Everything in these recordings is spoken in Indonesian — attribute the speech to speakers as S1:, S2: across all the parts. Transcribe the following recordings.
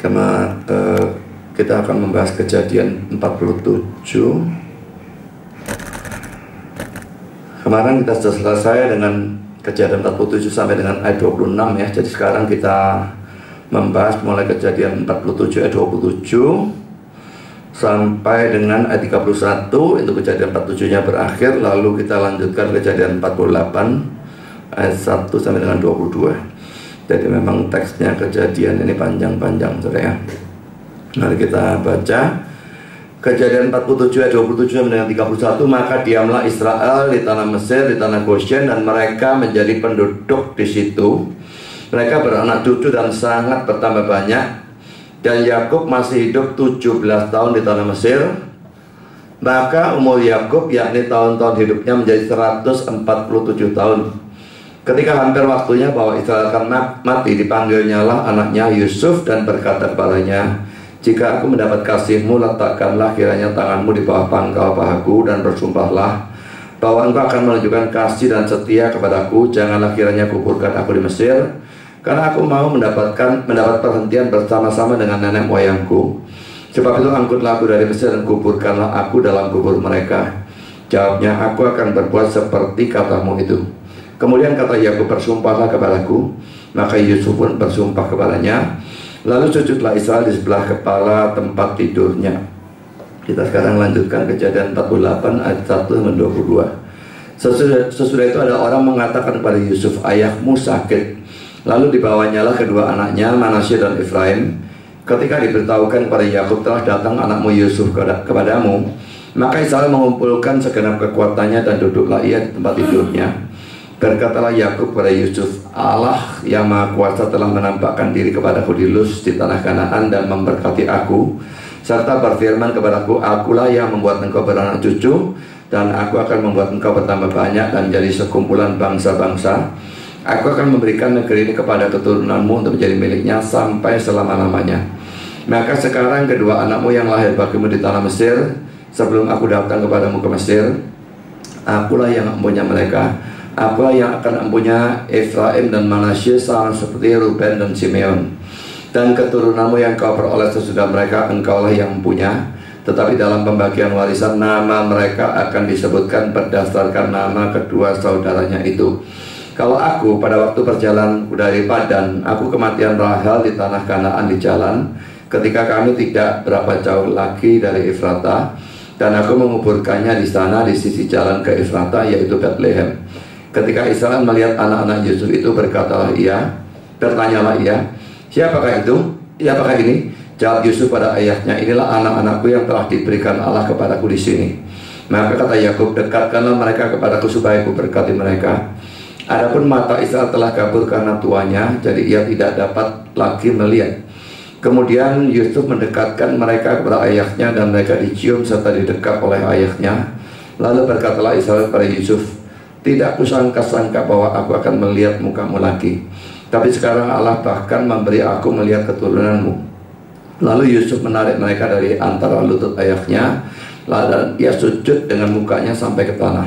S1: Kita akan membahas Kejadian 47. Kemarin kita sudah selesai dengan Kejadian 47 sampai dengan ayat 26 ya. Jadi sekarang kita membahas mulai Kejadian 47 ayat 27 sampai dengan ayat 31. Itu Kejadian 47 nya berakhir. Lalu kita lanjutkan Kejadian 48 ayat 1 sampai dengan 22. Jadi memang teksnya Kejadian ini panjang-panjang, saudara ya. Mari kita baca Kejadian 47 ayat 27 sampai dengan 31. Maka diamlah Israel di tanah Mesir, di tanah Goshen, dan mereka menjadi penduduk di situ. Mereka beranak cucu dan sangat bertambah banyak. Dan Yakub masih hidup 17 tahun di tanah Mesir. Maka umur Yakub, yakni tahun-tahun hidupnya, menjadi 147 tahun. Ketika hampir waktunya bahwa Israel akan mati, dipanggilnya lah anaknya Yusuf dan berkata kepadanya, "Jika aku mendapat kasihmu, letakkanlah kiranya tanganmu di bawah pangkal pahaku dan bersumpahlah bahwa engkau akan menunjukkan kasih dan setia kepadaku. Janganlah kiranya kuburkan aku di Mesir, karena aku mau mendapat perhentian bersama-sama dengan nenek moyangku. Sebab itu angkutlah aku dari Mesir dan kuburkanlah aku dalam kubur mereka." Jawabnya, "Aku akan berbuat seperti katamu itu." Kemudian kata Yakub, "Bersumpahlah kepadaku." Maka Yusuf pun bersumpah kepadanya. Lalu sujudlah Israel di sebelah kepala tempat tidurnya. Kita sekarang lanjutkan Kejadian 48 ayat 1 sampai 22. Sesudah itu ada orang mengatakan kepada Yusuf, "Ayahmu sakit." Lalu dibawanyalah kedua anaknya, Manasye dan Efraim. Ketika diberitahukan kepada Yakub, "Telah datang anakmu Yusuf kepadamu," maka Israel mengumpulkan segenap kekuatannya dan duduklah ia di tempat tidurnya. Berkatalah Yakub kepada Yusuf, "Allah yang Maha Kuasa telah menampakkan diri kepadaku di Luz di tanah Kanaan dan memberkati aku, serta berfirman kepadaku, akulah yang membuat engkau beranak cucu, dan aku akan membuat engkau bertambah banyak dan menjadi sekumpulan bangsa-bangsa. Aku akan memberikan negeri ini kepada keturunanmu untuk menjadi miliknya sampai selama-lamanya. Maka sekarang kedua anakmu yang lahir bagimu di tanah Mesir, sebelum aku datang kepadamu ke Mesir, akulah yang mempunyai mereka. Akulah yang akan mempunyai Efraim dan Manasye sama seperti Ruben dan Simeon. Dan keturunanmu yang kau peroleh sesudah mereka, engkaulah yang mempunyai. Tetapi dalam pembagian warisan, nama mereka akan disebutkan berdasarkan nama kedua saudaranya itu. Kalau aku pada waktu perjalanan dari Padan, aku kematian Rahel di tanah Kanaan di jalan, ketika kami tidak berapa jauh lagi dari Efrata, dan aku menguburkannya di sana di sisi jalan ke Efrata, yaitu Bethlehem. Ketika Israel melihat anak-anak Yusuf itu, bertanyalah ia, siapakah itu? Siapakah ini? Jawab Yusuf pada ayahnya, "Inilah anak-anakku yang telah diberikan Allah kepadaku di sini." Maka kata Yakub, "Dekatkanlah mereka kepadaku supaya ku berkati mereka." Adapun mata Israel telah kabur karena tuanya, jadi ia tidak dapat lagi melihat. Kemudian Yusuf mendekatkan mereka kepada ayahnya, dan mereka dicium serta didekap oleh ayahnya. Lalu berkatalah Israel kepada Yusuf, "Tidak kusangka-sangka bahwa aku akan melihat mukamu lagi. Tapi sekarang Allah bahkan memberi aku melihat keturunanmu." Lalu Yusuf menarik mereka dari antara lutut ayahnya, dan ia sujud dengan mukanya sampai ke tanah.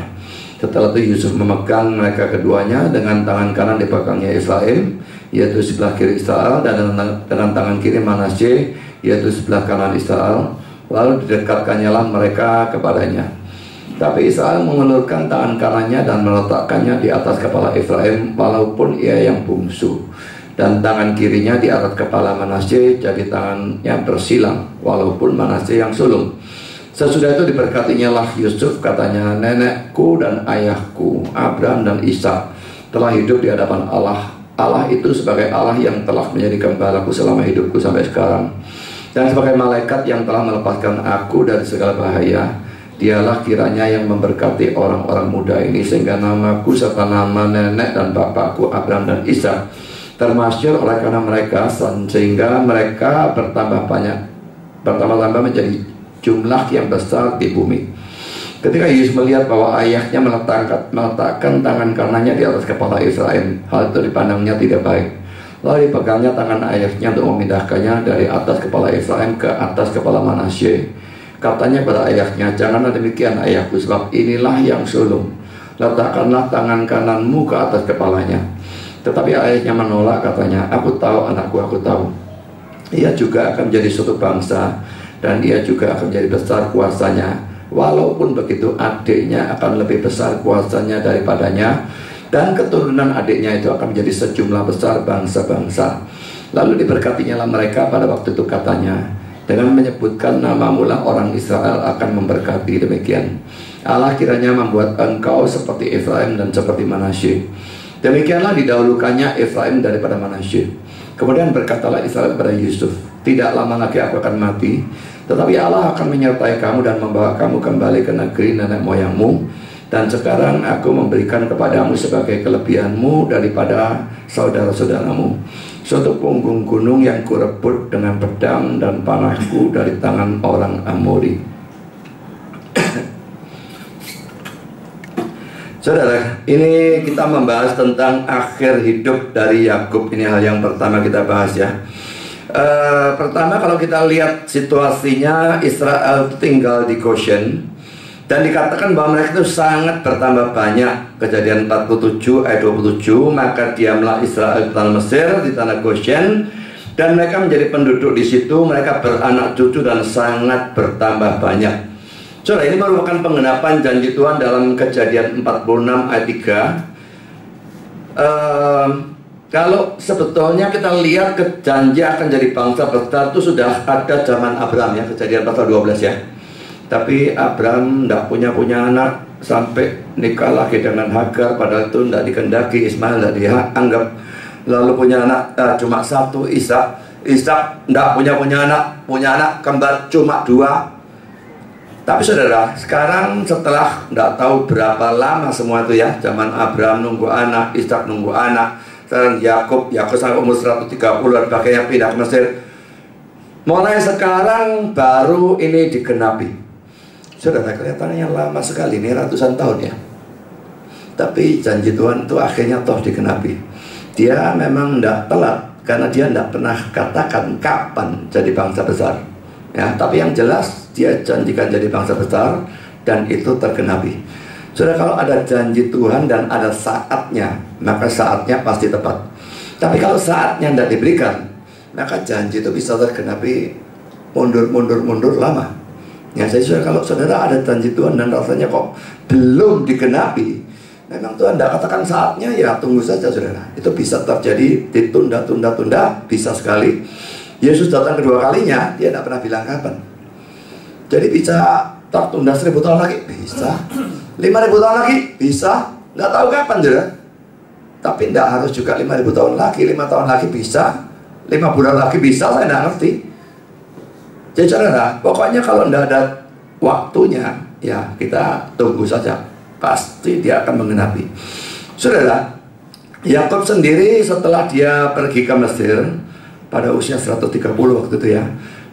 S1: Setelah itu Yusuf memegang mereka keduanya dengan tangan kanan di belakangnya Efraim, yaitu sebelah kiri Israel, dan dengan tangan kiri Manasye, yaitu sebelah kanan Israel. Lalu didekatkannya lah mereka kepadanya. Tapi Israel mengulurkan tangan kanannya dan meletakkannya di atas kepala Efraim, walaupun ia yang bungsu, dan tangan kirinya di atas kepala Manasye, jadi tangannya bersilang, walaupun Manasye yang sulung. Sesudah itu diberkatinya lah Yusuf, katanya, "Nenekku dan ayahku Abraham dan Ishak telah hidup di hadapan Allah. Allah itu sebagai Allah yang telah menjadi gembalaku selama hidupku sampai sekarang, dan sebagai malaikat yang telah melepaskan aku dari segala bahaya. Dialah kiranya yang memberkati orang-orang muda ini, sehingga namaku serta nama nenek dan bapakku Abraham dan Ishak termasyhur oleh karena mereka, sehingga mereka bertambah-tambah menjadi jumlah yang besar di bumi." Ketika Yusuf melihat bahwa ayahnya meletakkan tangan kanannya di atas kepala Efraim, hal itu dipandangnya tidak baik. Lalu dipegangnya tangan ayahnya untuk memindahkannya dari atas kepala Efraim ke atas kepala Manasye. Katanya pada ayahnya, "Janganlah demikian ayahku, sebab inilah yang sulung. Letakkanlah tangan kananmu ke atas kepalanya." Tetapi ayahnya menolak, katanya, "Aku tahu anakku, aku tahu." ia juga akan menjadi suatu bangsa, dan ia juga akan menjadi besar kuasanya. Walaupun begitu, adiknya akan lebih besar kuasanya daripadanya, dan keturunan adiknya itu akan menjadi sejumlah besar bangsa-bangsa. Lalu diberkatinya lah mereka pada waktu itu, katanya, dengan menyebutkan namamu lah orang Israel akan memberkati. Demikian Allah kiranya membuat engkau seperti Efraim dan seperti Manasye. Demikianlah didahulukannya Efraim daripada Manasye. Kemudian berkatalah Israel kepada Yusuf, tidak lama lagi aku akan mati, tetapi Allah akan menyertai kamu dan membawa kamu kembali ke negeri nenek moyangmu. Dan sekarang aku memberikan kepadamu sebagai kelebihanmu daripada saudara-saudaramu suatu punggung gunung yang kurebut dengan pedang dan panahku dari tangan orang Amori. Saudara, ini kita membahas tentang akhir hidup dari Yakub. Ini hal yang pertama kita bahas ya. Pertama, kalau kita lihat situasinya, Israel tinggal di Goshen, dan dikatakan bahwa mereka itu sangat bertambah banyak. Kejadian 47 ayat 27, maka diamlah Israel di tanah Mesir, di tanah Goshen, dan mereka menjadi penduduk di situ. Mereka beranak cucu dan sangat bertambah banyak. Saudara, ini merupakan penggenapan janji Tuhan dalam Kejadian 46 ayat 3. Kalau sebetulnya kita lihat janji akan jadi bangsa besar itu sudah ada zaman Abraham ya, Kejadian pasal 12 ya. Tapi Abraham tidak punya anak, sampai nikah lagi dengan Hagar, padahal itu tidak dikendaki. Ismail tidak dianggap. Lalu punya anak cuma satu, Ishak. Ishak tidak punya anak kembar cuma 2. Tapi saudara, sekarang setelah tidak tahu berapa lama semua itu ya, zaman Abraham nunggu anak, Ishak nunggu anak, sekarang Yakub sampai umur 130 dan pakainya pindah ke Mesir. Mulai sekarang baru ini digenapi. Saudara, kelihatannya lama sekali, ini ratusan tahun ya. Tapi janji Tuhan itu akhirnya toh digenapi. Dia memang tidak telat, karena dia tidak pernah katakan kapan jadi bangsa besar ya. Tapi yang jelas dia janjikan jadi bangsa besar, dan itu tergenapi. Saudara, kalau ada janji Tuhan dan ada saatnya, maka saatnya pasti tepat. Tapi kalau saatnya tidak diberikan, maka janji itu bisa tergenapi mundur lama. Ya, saudara, kalau saudara ada janji Tuhan dan rasanya kok belum digenapi, memang Tuhan tidak katakan saatnya, ya tunggu saja saudara. Itu bisa terjadi, ditunda, bisa sekali. Yesus datang kedua kalinya, dia tidak pernah bilang kapan. Jadi bisa tertunda 1000 tahun lagi, bisa 5.000 tahun lagi, bisa, nggak tahu kapan saudara. Tapi tidak harus juga 5.000 tahun lagi, 5 tahun lagi bisa, 5 bulan lagi bisa, saya tidak ngerti. Jadi saudara, pokoknya kalau tidak ada waktunya, ya kita tunggu saja. Pasti dia akan menggenapi. Saudara, Yakub sendiri setelah dia pergi ke Mesir pada usia 130 waktu itu ya,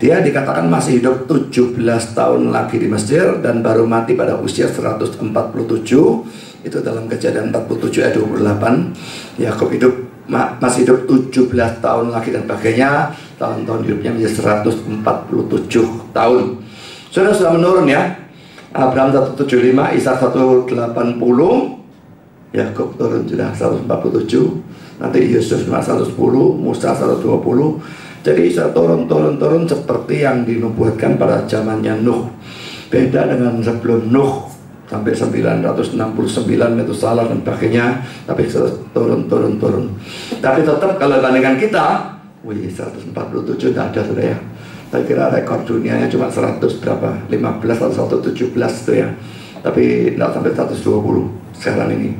S1: dia dikatakan masih hidup 17 tahun lagi di Mesir, dan baru mati pada usia 147. Itu dalam Kejadian 47 ayat 28. Yakub masih hidup 17 tahun lagi dan sebagainya. Tahun-tahun hidupnya menjadi 147 tahun. Sudah menurun ya. Abraham 175, Ishak 180, Yakub turun sudah 147. Nanti Yusuf 110, Musa 120. Jadi bisa turun seperti yang dinubuatkan pada zamannya Nuh. Beda dengan sebelum Nuh sampai 969 itu salah dan sebagainya. Tapi turun. Tapi tetap kalau bandingkan kita, 147 tidak ada sudah ya. Saya kira rekor dunianya cuma 100 berapa, 15 atau 117 itu ya. Tapi tidak sampai 120 sekarang ini.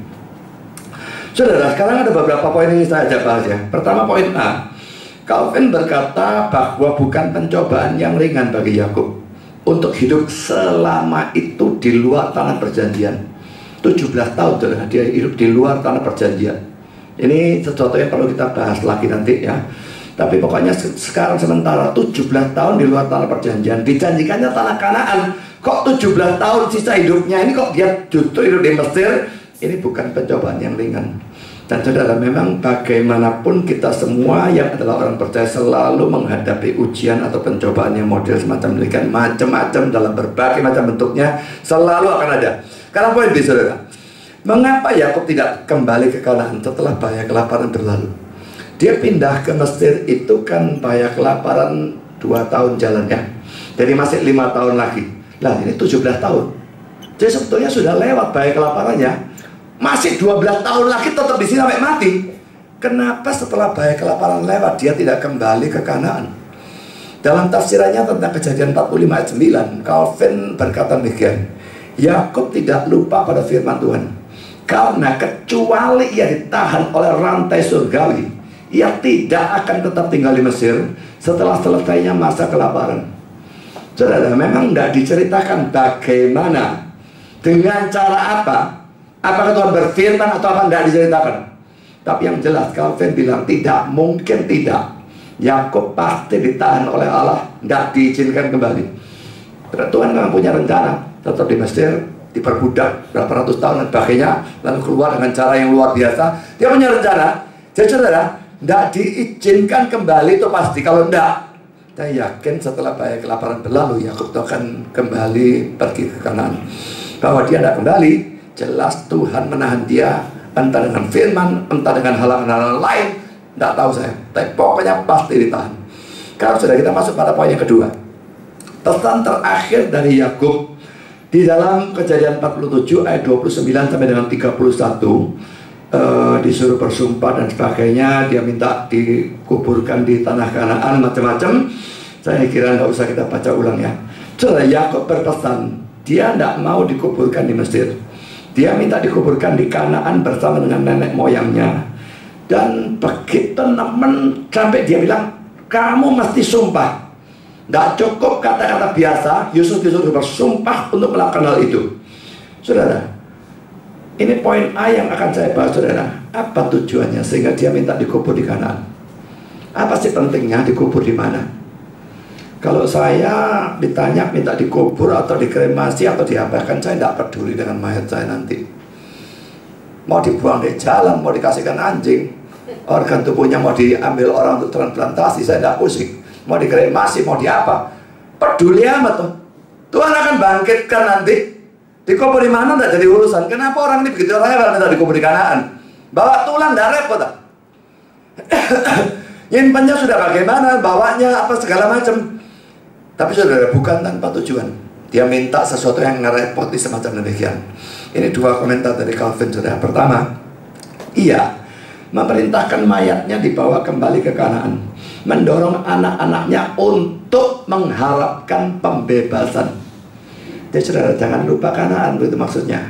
S1: Saudara, sekarang ada beberapa poin ini saya ajak bahas ya. Pertama, poin A. Calvin berkata bahwa bukan pencobaan yang ringan bagi Yakub untuk hidup selama itu di luar tanah perjanjian. 17 tahun saudara, dia hidup di luar tanah perjanjian. Ini sesuatu yang perlu kita bahas lagi nanti ya. Tapi pokoknya sekarang sementara 17 tahun di luar tanah perjanjian. Dijanjikannya tanah Kanaan, kok 17 tahun sisa hidupnya ini kok dia justru hidup di Mesir. Ini bukan pencobaan yang ringan. Dan saudara, memang bagaimanapun kita semua yang adalah orang percaya selalu menghadapi ujian atau pencobaan yang model semacam demikian, macam-macam dalam berbagai macam bentuknya, selalu akan ada. Karena poin B, saudara, mengapa Yakub tidak kembali ke Kanaan setelah bahaya kelaparan berlalu? Dia pindah ke Mesir itu kan bahaya kelaparan 2 tahun jalannya. Jadi masih 5 tahun lagi. Nah ini 17 tahun. Jadi sebetulnya sudah lewat bahaya kelaparannya. Masih 12 tahun lagi tetap di sini sampai mati. Kenapa setelah bahaya kelaparan lewat dia tidak kembali ke Kanaan? Dalam tafsirannya tentang Kejadian 45 ayat 9, Calvin berkata demikian. Yakub tidak lupa pada firman Tuhan. Karena kecuali ia ditahan oleh rantai surgawi, ia tidak akan tetap tinggal di Mesir setelah selesainya masa kelaparan. Saudara, memang tidak diceritakan bagaimana, dengan cara apa. Apakah Tuhan berfirman atau apa, tidak diceritakan. Tapi yang jelas Calvin bilang tidak mungkin tidak. Yakub pasti ditahan oleh Allah, tidak diizinkan kembali. Tuhan memang punya rencana, tetap di Mesir, diperbudak berapa ratus tahun dan sebagainya, lalu keluar dengan cara yang luar biasa. Dia punya rencana. Jadi saudara, tidak diizinkan kembali itu pasti. Kalau tidak, saya yakin setelah bahaya kelaparan berlalu, Yakub akan kembali pergi ke Kanaan. Bahwa dia tidak kembali, jelas Tuhan menahan dia, entah dengan firman, entah dengan halangan-halangan lain, tidak tahu saya. Tapi pokoknya pasti ditahan. Kalau sudah kita masuk pada poin yang kedua, pesan terakhir dari Yakub di dalam Kejadian 47 ayat 29 sampai dengan 31, disuruh bersumpah dan sebagainya. Dia minta dikuburkan di tanah Kanaan, macam-macam. Saya kira nggak usah kita baca ulang ya. Saudara, Yakub berpesan, dia tidak mau dikuburkan di Mesir. Dia minta dikuburkan di Kanaan bersama dengan nenek moyangnya. Dan begitu nemen sampai dia bilang, kamu mesti sumpah. Tidak cukup kata-kata biasa. Yusuf disuruh bersumpah untuk melakukan hal itu. Saudara, ini poin A yang akan saya bahas, saudara. Apa tujuannya sehingga dia minta dikubur di Kanaan? Apa sih pentingnya dikubur di mana? Kalau saya ditanya minta dikubur atau dikremasi atau diapakan, saya tidak peduli dengan mayat saya nanti. Mau dibuang di jalan, mau dikasihkan anjing, organ tubuhnya mau diambil orang untuk transplantasi, saya tidak pusing. Mau dikremasi, mau diapa, peduli amat tuh. Tuhan akan bangkitkan nanti. Dikubur di mana tidak jadi urusan. Kenapa orang ini begitu rewel minta dikubur di Kanaan? Bawa tulang tidak repot tak? Nyimpannya sudah bagaimana, bawanya apa segala macam. Tapi saudara, bukan tanpa tujuan. Dia minta sesuatu yang ngerepoti semacam demikian. Ini 2 komentar dari Calvin, saudara. Pertama, ia memerintahkan mayatnya dibawa kembali ke Kanaan, mendorong anak-anaknya untuk mengharapkan pembebasan. Jadi saudara, jangan lupa Kanaan, itu maksudnya.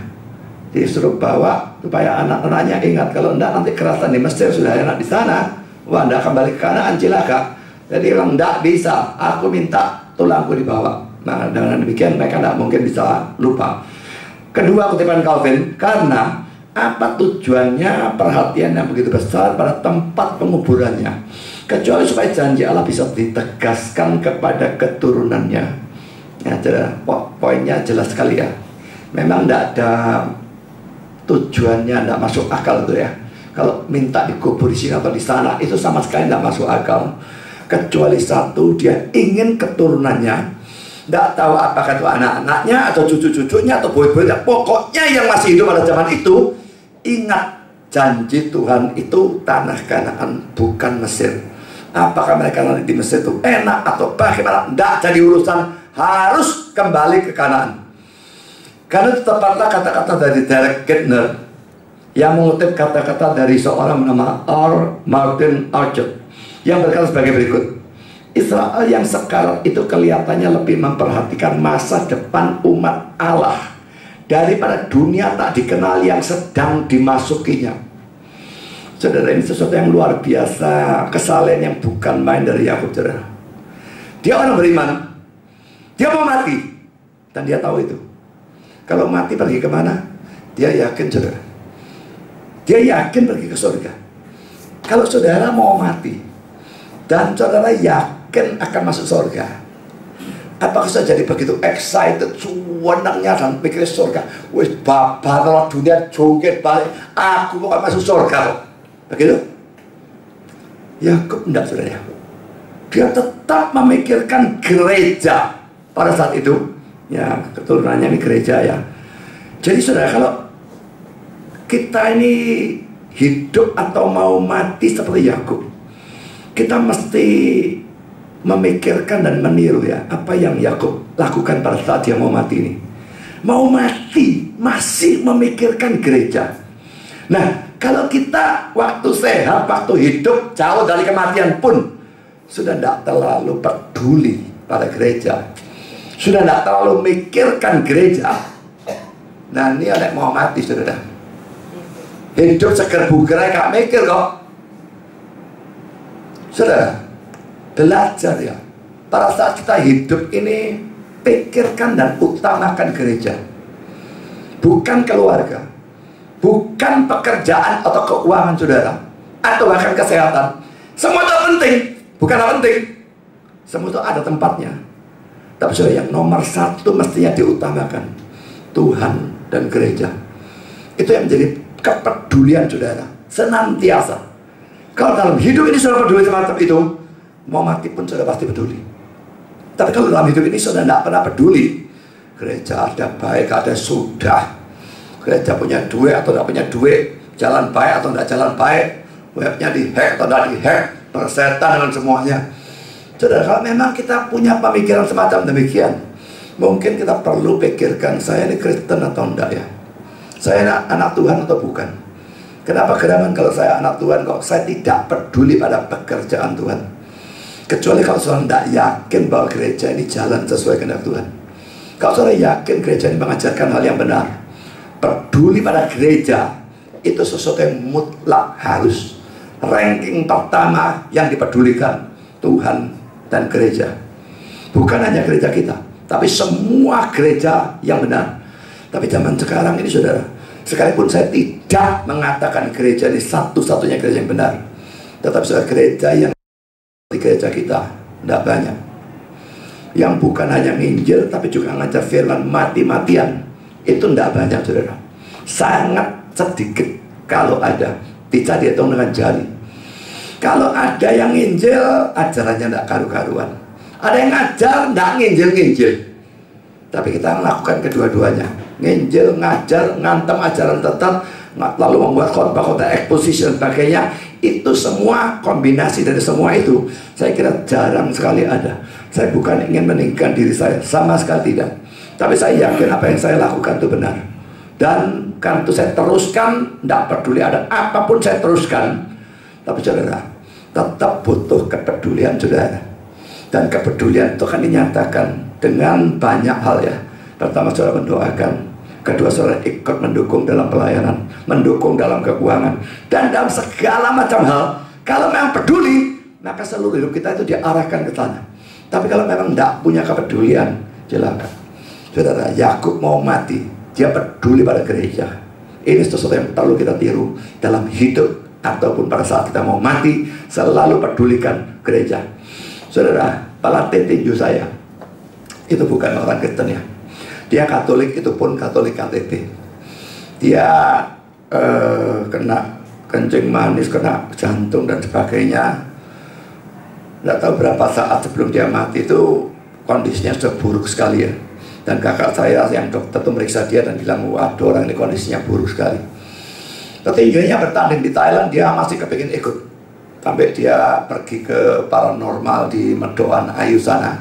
S1: Disuruh bawa supaya anak-anaknya ingat. Kalau enggak nanti kerasan di Mesir, sudah enak di sana. Wah, enggak kembali ke Kanaan, cilaka. Jadi orang enggak bisa, aku minta tulangku dibawa. Nah, dengan demikian mereka tidak mungkin bisa lupa. Kedua kutipan Calvin, karena apa tujuannya perhatian yang begitu besar pada tempat penguburannya, kecuali supaya janji Allah bisa ditegaskan kepada keturunannya. Ya, poinnya jelas sekali ya. Memang tidak ada tujuannya, tidak masuk akal itu ya. Kalau minta dikubur di sini atau di sana, itu sama sekali tidak masuk akal. Kecuali satu, dia ingin keturunannya. Tidak tahu apakah itu anak-anaknya atau cucu-cucunya atau boy-boynya. Pokoknya yang masih hidup pada zaman itu, ingat janji Tuhan itu tanah Kanaan, bukan Mesir. Apakah mereka nanti di Mesir itu enak atau bagaimana, tidak jadi urusan. Harus kembali ke Kanaan. Karena itu tepatlah kata-kata dari Derek Kidner yang mengutip kata-kata dari seorang bernama R. Martin Archer, yang berkata sebagai berikut. Israel yang sekarang itu kelihatannya lebih memperhatikan masa depan umat Allah daripada dunia tak dikenal yang sedang dimasukinya. Saudara, ini sesuatu yang luar biasa, kesalahan yang bukan main dari Yakub, saudara. Dia orang beriman, dia mau mati, dan dia tahu itu. Kalau mati pergi kemana? Dia yakin, saudara. Dia yakin pergi ke surga. Kalau saudara mau mati dan saudara yakin akan masuk surga, apakah saya jadi begitu excited, senangnya dan pikir surga? Wis babar lah dunia joget balik, aku mau masuk surga. Begitu? Yakub enggak, saudara. Dia tetap memikirkan gereja pada saat itu. Ya, keturunannya ini gereja ya. Jadi saudara, kalau kita ini hidup atau mau mati seperti Yakub, Kita mesti memikirkan dan meniru ya apa yang Yakub lakukan pada saat dia mau mati ini. Mau mati masih memikirkan gereja. Nah, kalau kita waktu sehat, waktu hidup, jauh dari kematian pun sudah tidak terlalu peduli pada gereja, sudah tidak terlalu mikirkan gereja. Nah, ini anak mau mati sudah. Hidup seger buger gak mikir kok. Saudara, belajar ya. Pada saat kita hidup ini, pikirkan dan utamakan gereja. Bukan keluarga, bukan pekerjaan atau keuangan saudara, atau bahkan kesehatan. Semua itu penting, bukan penting. Semua itu ada tempatnya. Tapi saudara, yang nomor satu mestinya diutamakan Tuhan dan gereja. Itu yang menjadi kepedulian saudara senantiasa. Kalau dalam hidup ini saudara peduli semacam itu, mau mati pun saudara pasti peduli. Tapi kalau dalam hidup ini saudara tidak pernah peduli, gereja ada baik, ada sudah, gereja punya duit atau tidak punya duit, jalan baik atau tidak jalan baik, webnya dihack atau tidak dihack, persetan dengan semuanya. Saudara, kalau memang kita punya pemikiran semacam demikian, mungkin kita perlu pikirkan, saya ini Kristen atau enggak ya? Saya anak Tuhan atau bukan? Kenapa gerangan kalau saya anak Tuhan kok saya tidak peduli pada pekerjaan Tuhan? Kecuali kalau saudara tidak yakin bahwa gereja ini jalan sesuai kehendak Tuhan. Kalau saudara yakin gereja ini mengajarkan hal yang benar, peduli pada gereja, itu sesuatu yang mutlak harus. Ranking pertama yang dipedulikan Tuhan dan gereja. Bukan hanya gereja kita, tapi semua gereja yang benar. Tapi zaman sekarang ini saudara, sekalipun saya tidak mengatakan gereja ini satu-satunya gereja yang benar, tetapi saudara, gereja yang di gereja kita tidak banyak yang bukan hanya nginjil tapi juga ngajar firman mati-matian. Itu tidak banyak saudara, sangat sedikit kalau ada, bisa dihitung dengan jari. Kalau ada yang nginjil, ajarannya tidak karu-karuan. Ada yang ngajar, tidak nginjil-nginjil. Tapi kita melakukan kedua-duanya, nginjil, ngajar, ngantem ajaran tetap, lalu membuat khotbah-khotbah eksposisi dan sebagainya. Itu semua kombinasi dari semua itu, saya kira jarang sekali ada. Saya bukan ingin meninggikan diri saya, sama sekali tidak. Tapi saya yakin apa yang saya lakukan itu benar. Dan karena itu saya teruskan, tidak peduli ada apapun saya teruskan. Tapi saudara, tetap butuh kepedulian saudara. Dan kepedulian itu kan dinyatakan dengan banyak hal ya. Pertama saudara mendoakan, kedua saudara ikut mendukung dalam pelayanan, mendukung dalam keuangan, dan dalam segala macam hal. Kalau memang peduli, maka seluruh hidup kita itu diarahkan ke sana. Tapi kalau memang tidak punya kepedulian, silakan. Saudara, Yakub mau mati, dia peduli pada gereja. Ini sesuatu yang perlu kita tiru dalam hidup ataupun pada saat kita mau mati, selalu pedulikan gereja. Saudara, pelatih tinju saya itu bukan orang Kristen ya. Dia Katolik, itu pun Katolik KTP. Dia kena kencing manis, kena jantung dan sebagainya. Tidak tahu berapa saat sebelum dia mati itu kondisinya sudah buruk sekali ya. Dan kakak saya yang dokter itu meriksa dia dan bilang, waduh orang ini kondisinya buruk sekali. Ketinjunya bertanding di Thailand, dia masih kepingin ikut. Sampai dia pergi ke paranormal di Medoan Ayu sana.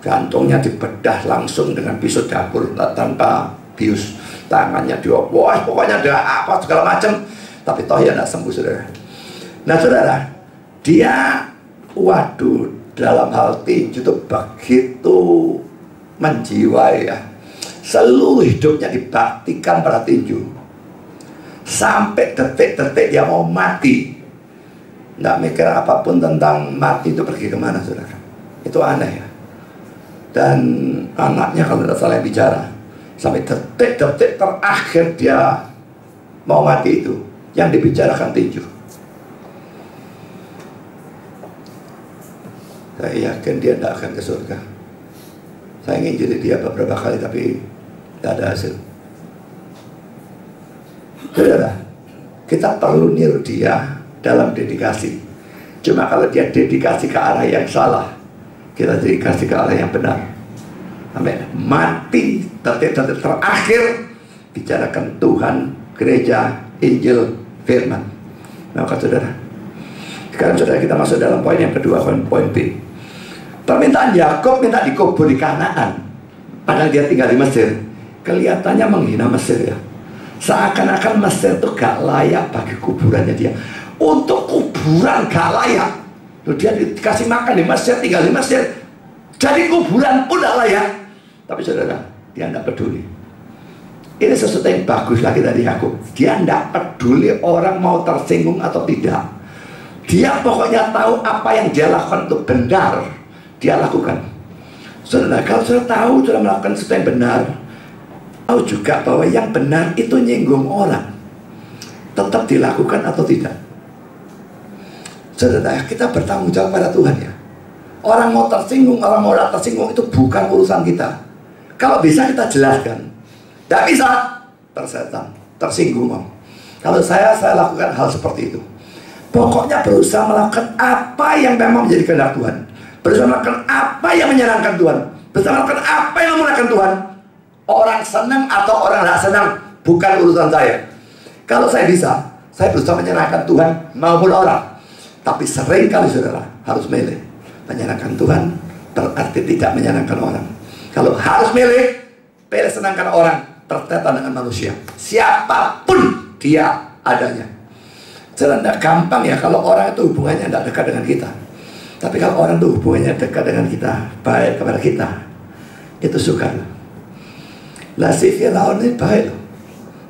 S1: Jantungnya dibedah langsung dengan pisau dapur tanpa bius. Tangannya wah pokoknya ada apa segala macam. Tapi toh ya tidak sembuh saudara. Nah saudara, dia waduh dalam hal tinju itu begitu menjiwai ya. Seluruh hidupnya dibaktikan pada tinju. Sampai detik-detik dia mau mati, nggak mikir apapun tentang mati itu pergi kemana saudara. Itu aneh ya. Dan anaknya kalau tidak salah bicara, sampai detik-detik terakhir dia mau mati itu yang dibicarakan tinju. Saya yakin dia tidak akan ke surga. Saya ingin jadi dia beberapa kali tapi tidak ada hasil. Saudara, kita perlu niru dia dalam dedikasi. Cuma kalau dia dedikasi ke arah yang salah, kita dedikasi ke arah yang benar. Sampai mati detik-detik terakhir bicarakan Tuhan, gereja, Injil, firman. Maka saudara, Sekarang saudara kita masuk dalam poin yang kedua, poin B. Permintaan Yakub minta dikubur di Kanaan, padahal dia tinggal di Mesir. Kelihatannya menghina Mesir ya. Seakan-akan Mesir itu gak layak bagi kuburannya dia. Untuk kuburan gak layak. Loh, dia dikasih makan di Mesir, tinggal di Mesir, jadi kuburan pun gak layak. Tapi saudara, dia tidak peduli. Ini sesuatu yang bagus lagi dari Yakub. Dia tidak peduli orang mau tersinggung atau tidak. Dia pokoknya tahu apa yang dia lakukan itu benar, dia lakukan. Saudara, kalau saudara tahu saudara melakukan sesuatu yang benar, tahu juga bahwa yang benar itu nyinggung orang, tetap dilakukan atau tidak. Saudara, kita bertanggung jawab pada Tuhan ya. Orang mau tersinggung, orang mau tidak tersinggung itu bukan urusan kita. Kalau bisa kita jelaskan. Tidak bisa, tersetan, tersinggung om. Kalau saya lakukan hal seperti itu. Pokoknya berusaha melakukan apa yang memang menjadi kehendak Tuhan. Berusaha melakukan apa yang menyenangkan Tuhan. Berusaha melakukan apa yang memuliakan Tuhan. Orang senang atau orang tidak senang bukan urusan saya. Kalau saya bisa, saya berusaha menyenangkan Tuhan maupun orang. Tapi sering kali saudara harus milih. Menyenangkan Tuhan berarti tidak menyenangkan orang. Kalau harus milih, pilih senangkan orang, berkaitan dengan manusia, siapapun dia adanya. Tidak gampang ya kalau orang itu hubungannya tidak dekat dengan kita. Tapi kalau orang itu hubungannya dekat dengan kita, baik kepada kita, itu sukar. Lah si Firaun ini baik loh.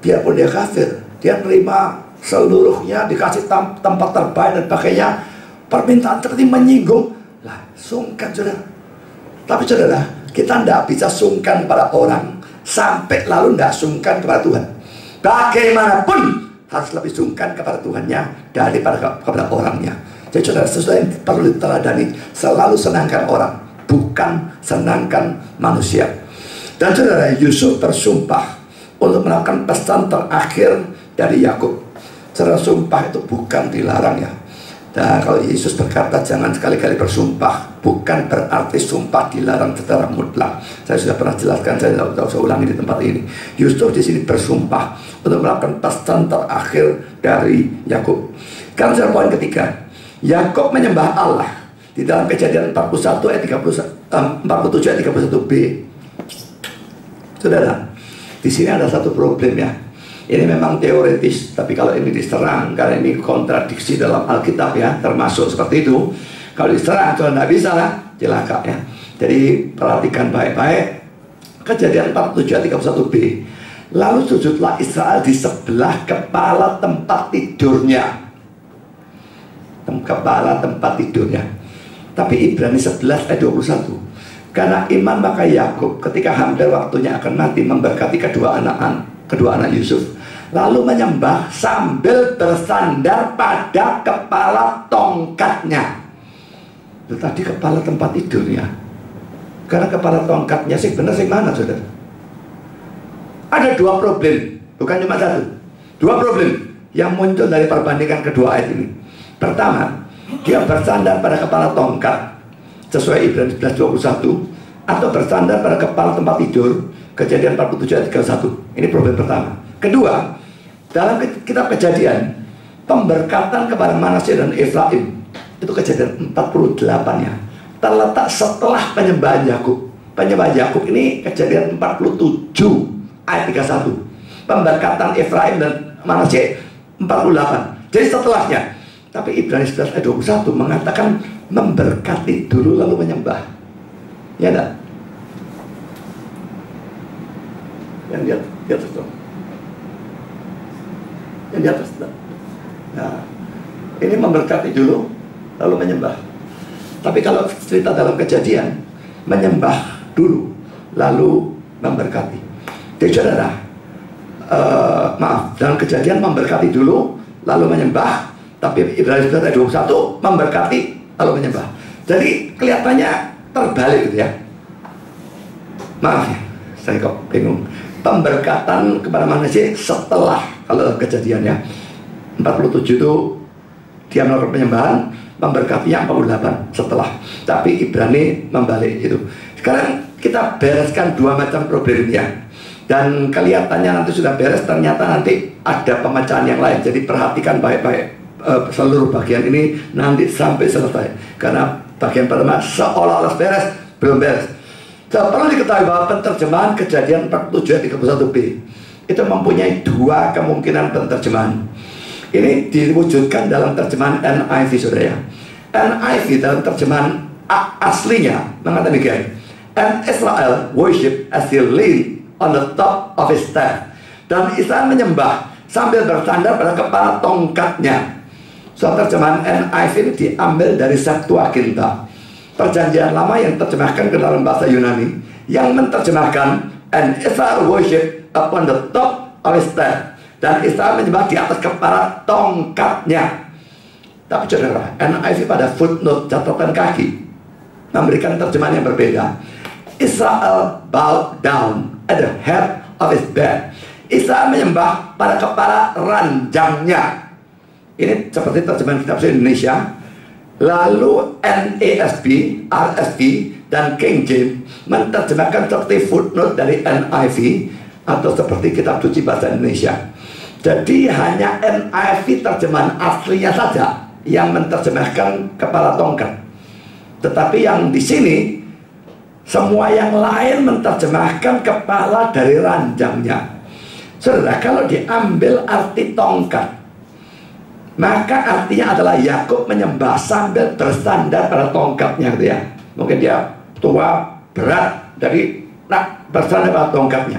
S1: Biarpun dia kafir, dia terima seluruhnya, dikasih tempat terbaik dan pakainya. Permintaan seperti menyinggung, lah sungkan saudara. Tapi saudara, kita tidak bisa sungkan pada orang sampai lalu tidak sungkan kepada Tuhan. Bagaimanapun harus lebih sungkan kepada Tuhannya daripada kepada orangnya. Jadi saudara, sesuatu yang perlu diteladani, selalu senangkan orang, bukan senangkan manusia. Dan saudara, Yusuf bersumpah untuk melakukan pesan terakhir dari Yakub. Saudara, sumpah itu bukan dilarang ya. Dan kalau Yesus berkata jangan sekali-kali bersumpah, bukan berarti sumpah dilarang secara mutlak. Saya sudah pernah jelaskan, saya tidak usah ulangi di tempat ini. Yusuf di sini bersumpah untuk melakukan pesan terakhir dari Yakub. Karena saudara, poin ketiga, Yakub menyembah Allah di dalam Kejadian 41 ayat 47 ayat 31b. Saudara, di sini ada satu problem ya. Ini memang teoritis, tapi kalau ini diserang, karena ini kontradiksi dalam Alkitab ya, termasuk seperti itu. Kalau diserang, kalau tidak bisa lah, celaka ya. Jadi perhatikan baik-baik. Kejadian 47 ayat 31b. Lalu sujudlah Israel di sebelah kepala tempat tidurnya. Kepala tempat tidurnya. Tapi Ibrani 11 ayat 21. Karena iman maka Yakub ketika hampir waktunya akan mati memberkati kedua anak Yusuf, lalu menyembah sambil bersandar pada kepala tongkatnya. Itu tadi kepala tempat tidurnya. Karena kepala tongkatnya sih benar sih mana saudara? Ada dua problem, bukan cuma satu. Dua problem yang muncul dari perbandingan kedua ayat ini. Pertama, dia bersandar pada kepala tongkat sesuai Ibrani 11:21, atau bersandar pada kepala tempat tidur Kejadian 47 ayat 31. Ini problem pertama. Kedua, dalam kitab Kejadian, pemberkatan kepada Manasye dan Efraim itu Kejadian 48 ya, terletak setelah penyembahan Yakub. Penyembahan Yakub ini Kejadian 47 ayat 31. Pemberkatan Efraim dan Manasye 48. Jadi setelahnya. Tapi Ibrani 11 ayat 21 mengatakan memberkati dulu lalu menyembah. Ya enggak? Yang di atas dong. Yang di atas. Nah, ini memberkati dulu lalu menyembah. Tapi kalau cerita dalam Kejadian, menyembah dulu lalu memberkati. Jadi saudara, dalam Kejadian memberkati dulu lalu menyembah. Tapi Ibrani 11 ayat 21 memberkati lalu menyembah. Jadi kelihatannya terbalik gitu ya. Maaf ya, saya kok bingung. Pemberkatan kepada manusia setelah, kalau Kejadian ya 47 itu dia melakukan penyembahan, memberkatinya 48 setelah. Tapi Ibrani membalik itu. Sekarang kita bereskan dua macam problem ya. Dan kelihatannya nanti sudah beres, ternyata nanti ada pemecahan yang lain. Jadi perhatikan baik-baik. seluruh bagian ini nanti sampai selesai. Karena bagian pertama seolah-olah beres, belum beres. Perlu diketahui bahwa penterjemahan Kejadian 47 ayat 31b itu mempunyai dua kemungkinan penterjemahan. Ini diwujudkan dalam terjemahan NIV, saudara ya. NIV dalam terjemahan aslinya mengatakan demikian: And Israel worship as he leaned on the top of his staff. Dan Israel menyembah sambil bersandar pada kepala tongkatnya. So, terjemahan NIV ini diambil dari Septuaginta, Perjanjian Lama yang terjemahkan ke dalam bahasa Yunani, yang menerjemahkan And Israel worship upon the top of his staff. Dan Israel menyembah di atas kepala tongkatnya. Tapi saudara, NIV pada footnote catatan kaki memberikan terjemahan yang berbeda. Israel bowed down at the head of his bed. Israel menyembah pada kepala ranjangnya. Ini seperti terjemahan kitab bahasa Indonesia. Lalu NASB, RSV, dan King James menerjemahkan seperti footnote dari NIV atau seperti kitab suci bahasa Indonesia. Jadi hanya NIV terjemahan aslinya saja yang menerjemahkan kepala tongkat. Tetapi yang di sini semua yang lain menerjemahkan kepala dari ranjangnya. Saudara, kalau diambil arti tongkat, maka artinya adalah Yakub menyembah sambil bersandar pada tongkatnya, gitu ya. Mungkin dia tua, berat, jadi bersandar pada tongkatnya.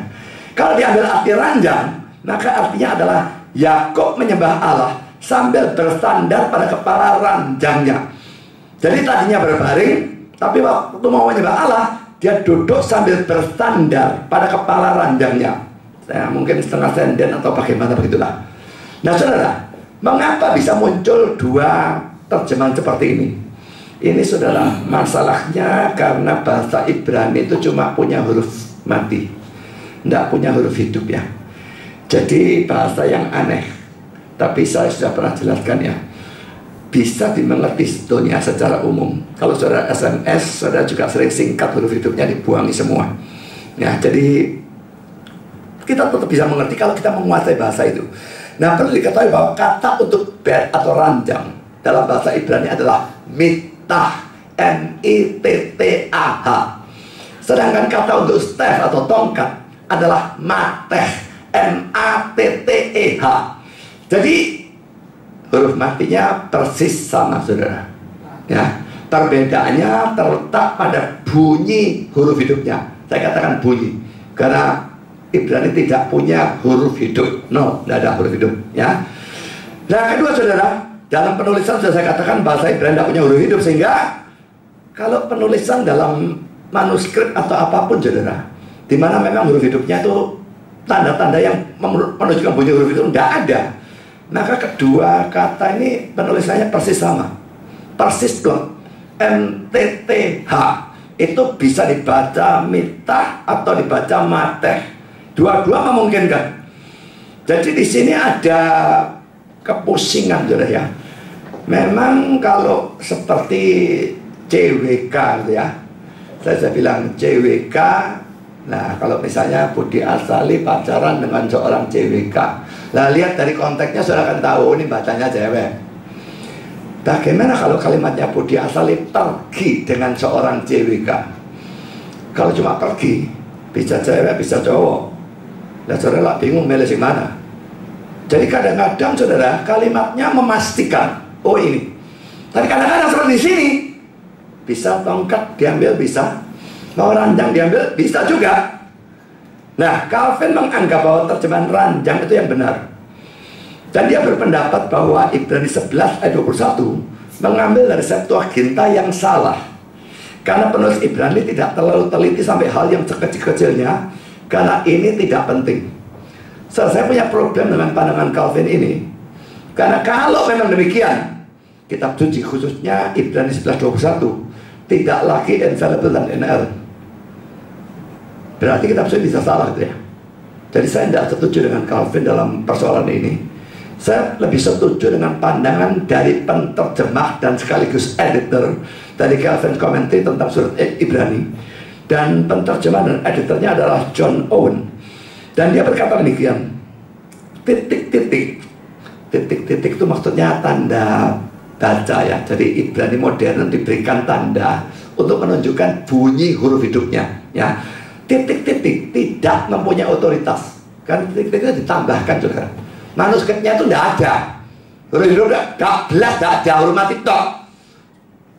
S1: Kalau diambil arti ranjang, maka artinya adalah Yakub menyembah Allah sambil bersandar pada kepala ranjangnya. Jadi tadinya berbaring, tapi waktu mau menyembah Allah, dia duduk sambil bersandar pada kepala ranjangnya. Mungkin setengah senden atau bagaimana begitulah. Nah saudara, mengapa bisa muncul dua terjemahan seperti ini? Ini saudara, masalahnya karena bahasa Ibrani itu cuma punya huruf mati, tidak punya huruf hidup ya. Jadi bahasa yang aneh. Tapi saya sudah pernah jelaskan ya, bisa dimengerti sebetulnya secara umum. Kalau saudara SMS, saudara juga sering singkat huruf hidupnya dibuangi semua. Ya, jadi kita tetap bisa mengerti kalau kita menguasai bahasa itu. Nah, perlu diketahui bahwa kata untuk bed atau ranjang dalam bahasa Ibrani adalah mitah, M-I-T-T-A-H. Sedangkan kata untuk staff atau tongkat adalah mateh, M-A-T-T-E-H. Jadi huruf matinya persis sama, saudara. Ya, perbedaannya terletak pada bunyi huruf hidupnya. Saya katakan bunyi karena Ibrani tidak punya huruf hidup. No, tidak ada huruf hidup ya. Nah, kedua saudara, dalam penulisan sudah saya katakan bahasa Ibrani tidak punya huruf hidup, sehingga kalau penulisan dalam manuskrip atau apapun saudara, di mana memang huruf hidupnya itu tanda-tanda yang menunjukkan bunyi huruf hidup tidak ada, maka kedua kata ini penulisannya persis sama, persis blok. MTTH itu bisa dibaca mitah atau dibaca mateh. Dua-dua memungkinkan. Jadi di sini ada kepusingan, saudara ya. Memang kalau seperti CWK, gitu ya. Saya bilang CWK. Nah, kalau misalnya Budi Asali pacaran dengan seorang CWK. Nah, lihat dari konteksnya saudara akan tahu ini bacanya cewek. Bagaimana kalau kalimatnya Budi Asali pergi dengan seorang CWK? Kalau cuma pergi, bisa cewek, bisa cowok. Nah, saudara bingung milih si mana. Jadi kadang-kadang saudara kalimatnya memastikan, oh ini. Tapi kadang-kadang seperti di sini, bisa tongkat diambil, bisa mau ranjang diambil, bisa juga. Nah, Calvin menganggap bahwa terjemahan ranjang itu yang benar. Dan dia berpendapat bahwa Ibrani 11 ayat 21 mengambil dari Septuaginta yang salah. Karena penulis Ibrani tidak terlalu teliti sampai hal yang sekecil-kecilnya. Karena ini tidak penting. Saya punya problem dengan pandangan Calvin ini. Karena kalau memang demikian, kitab suci khususnya Ibrani 11:21 tidak lagi infallible dan inerrant. Berarti kitab suci bisa salah, gitu ya. Jadi saya tidak setuju dengan Calvin dalam persoalan ini. Saya lebih setuju dengan pandangan dari penterjemah dan sekaligus editor dari Calvin Commentary tentang surat Ibrani. Dan penterjemah dan editornya adalah John Owen. Dan dia berkata demikian, titik-titik Titik-titik itu maksudnya tanda baca ya. Jadi Ibrani modern diberikan tanda untuk menunjukkan bunyi huruf hidupnya ya. Titik-titik tidak mempunyai otoritas. Kan titik-titik itu ditambahkan juga. Manuskripnya itu tidak ada. Huruf hidup tidak belas, tidak ada huruf mati tok.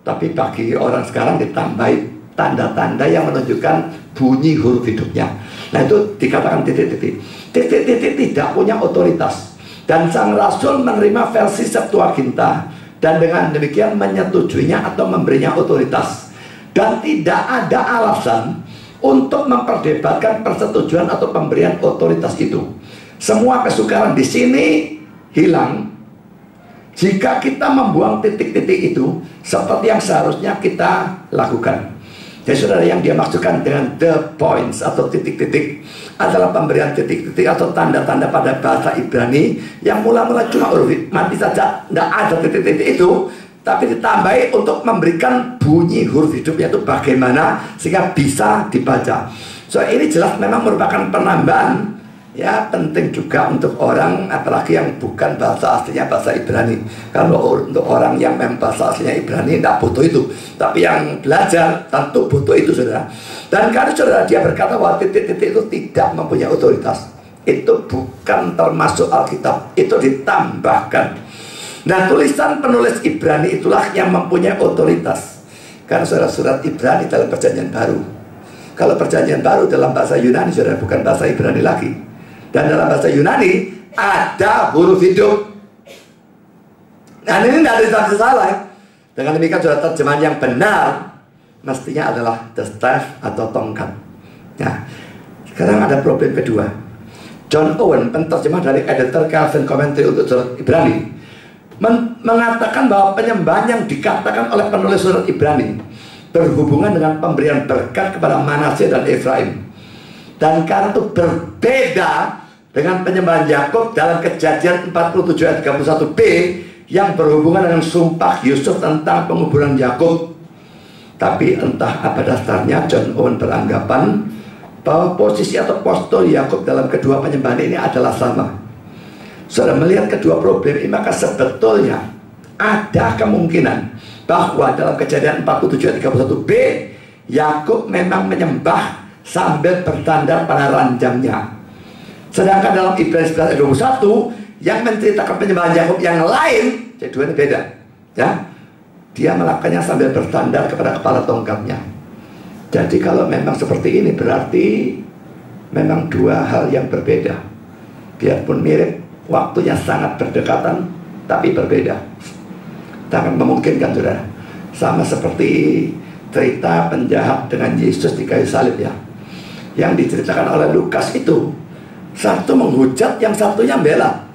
S1: Tapi bagi orang sekarang ditambahi tanda-tanda yang menunjukkan bunyi huruf hidupnya. Nah itu dikatakan titik-titik. Titik-titik tidak punya otoritas. Dan sang rasul menerima versi Septuaginta dan dengan demikian menyetujuinya atau memberinya otoritas. Dan tidak ada alasan untuk memperdebatkan persetujuan atau pemberian otoritas itu. Semua kesukaran di sini hilang jika kita membuang titik-titik itu seperti yang seharusnya kita lakukan. Jadi saudara, yang dia maksudkan dengan the points atau titik-titik adalah pemberian titik-titik atau tanda-tanda pada bahasa Ibrani yang mula-mula cuma huruf mati saja, tidak ada titik-titik itu, tapi ditambahi untuk memberikan bunyi huruf hidup, yaitu bagaimana sehingga bisa dibaca. So ini jelas memang merupakan penambahan ya, penting juga untuk orang apalagi yang bukan bahasa aslinya bahasa Ibrani. Kalau untuk orang yang memang bahasa aslinya Ibrani tidak butuh itu, tapi yang belajar tentu butuh itu saudara. Dan karena saudara dia berkata bahwa titik-titik itu tidak mempunyai otoritas, itu bukan termasuk Alkitab, itu ditambahkan. Nah tulisan penulis Ibrani itulah yang mempunyai otoritas. Karena surat Ibrani dalam perjanjian baru. Kalau perjanjian baru dalam bahasa Yunani saudara, bukan bahasa Ibrani lagi. Dan dalam bahasa Yunani ada huruf hidup. Nah ini tidak ada salah ya. Dengan demikian sudah terjemahan yang benar mestinya adalah the staff atau tongkat. Nah sekarang ada problem kedua. John Owen, penterjemah dari editor Calvin Commentary untuk surat Ibrani, mengatakan bahwa penyembahan yang dikatakan oleh penulis surat Ibrani berhubungan dengan pemberian berkat kepada Manasye dan Efraim. Dan karena itu berbeda dengan penyembahan Yakub dalam Kejadian 47 ayat 31b yang berhubungan dengan sumpah Yusuf tentang penguburan Yakub. Tapi entah apa dasarnya John Owen beranggapan bahwa posisi atau postur Yakub dalam kedua penyembahan ini adalah sama. Saudara melihat kedua problem ini, maka sebetulnya ada kemungkinan bahwa dalam Kejadian 47 ayat 31b Yakub memang menyembah sambil bertandar pada ranjangnya. Sedangkan dalam Ibrani 11 ayat 21 yang menceritakan penyembahan Yakub yang lain, jadi dua ini beda ya. Dia melakukannya sambil bertandar kepada kepala tongkatnya. Jadi kalau memang seperti ini berarti memang dua hal yang berbeda. Biarpun mirip, waktunya sangat berdekatan tapi berbeda. Sangat memungkinkan saudara. Sama seperti cerita penjahat dengan Yesus di kayu salib ya, yang diceritakan oleh Lukas itu, satu menghujat, yang satunya bela.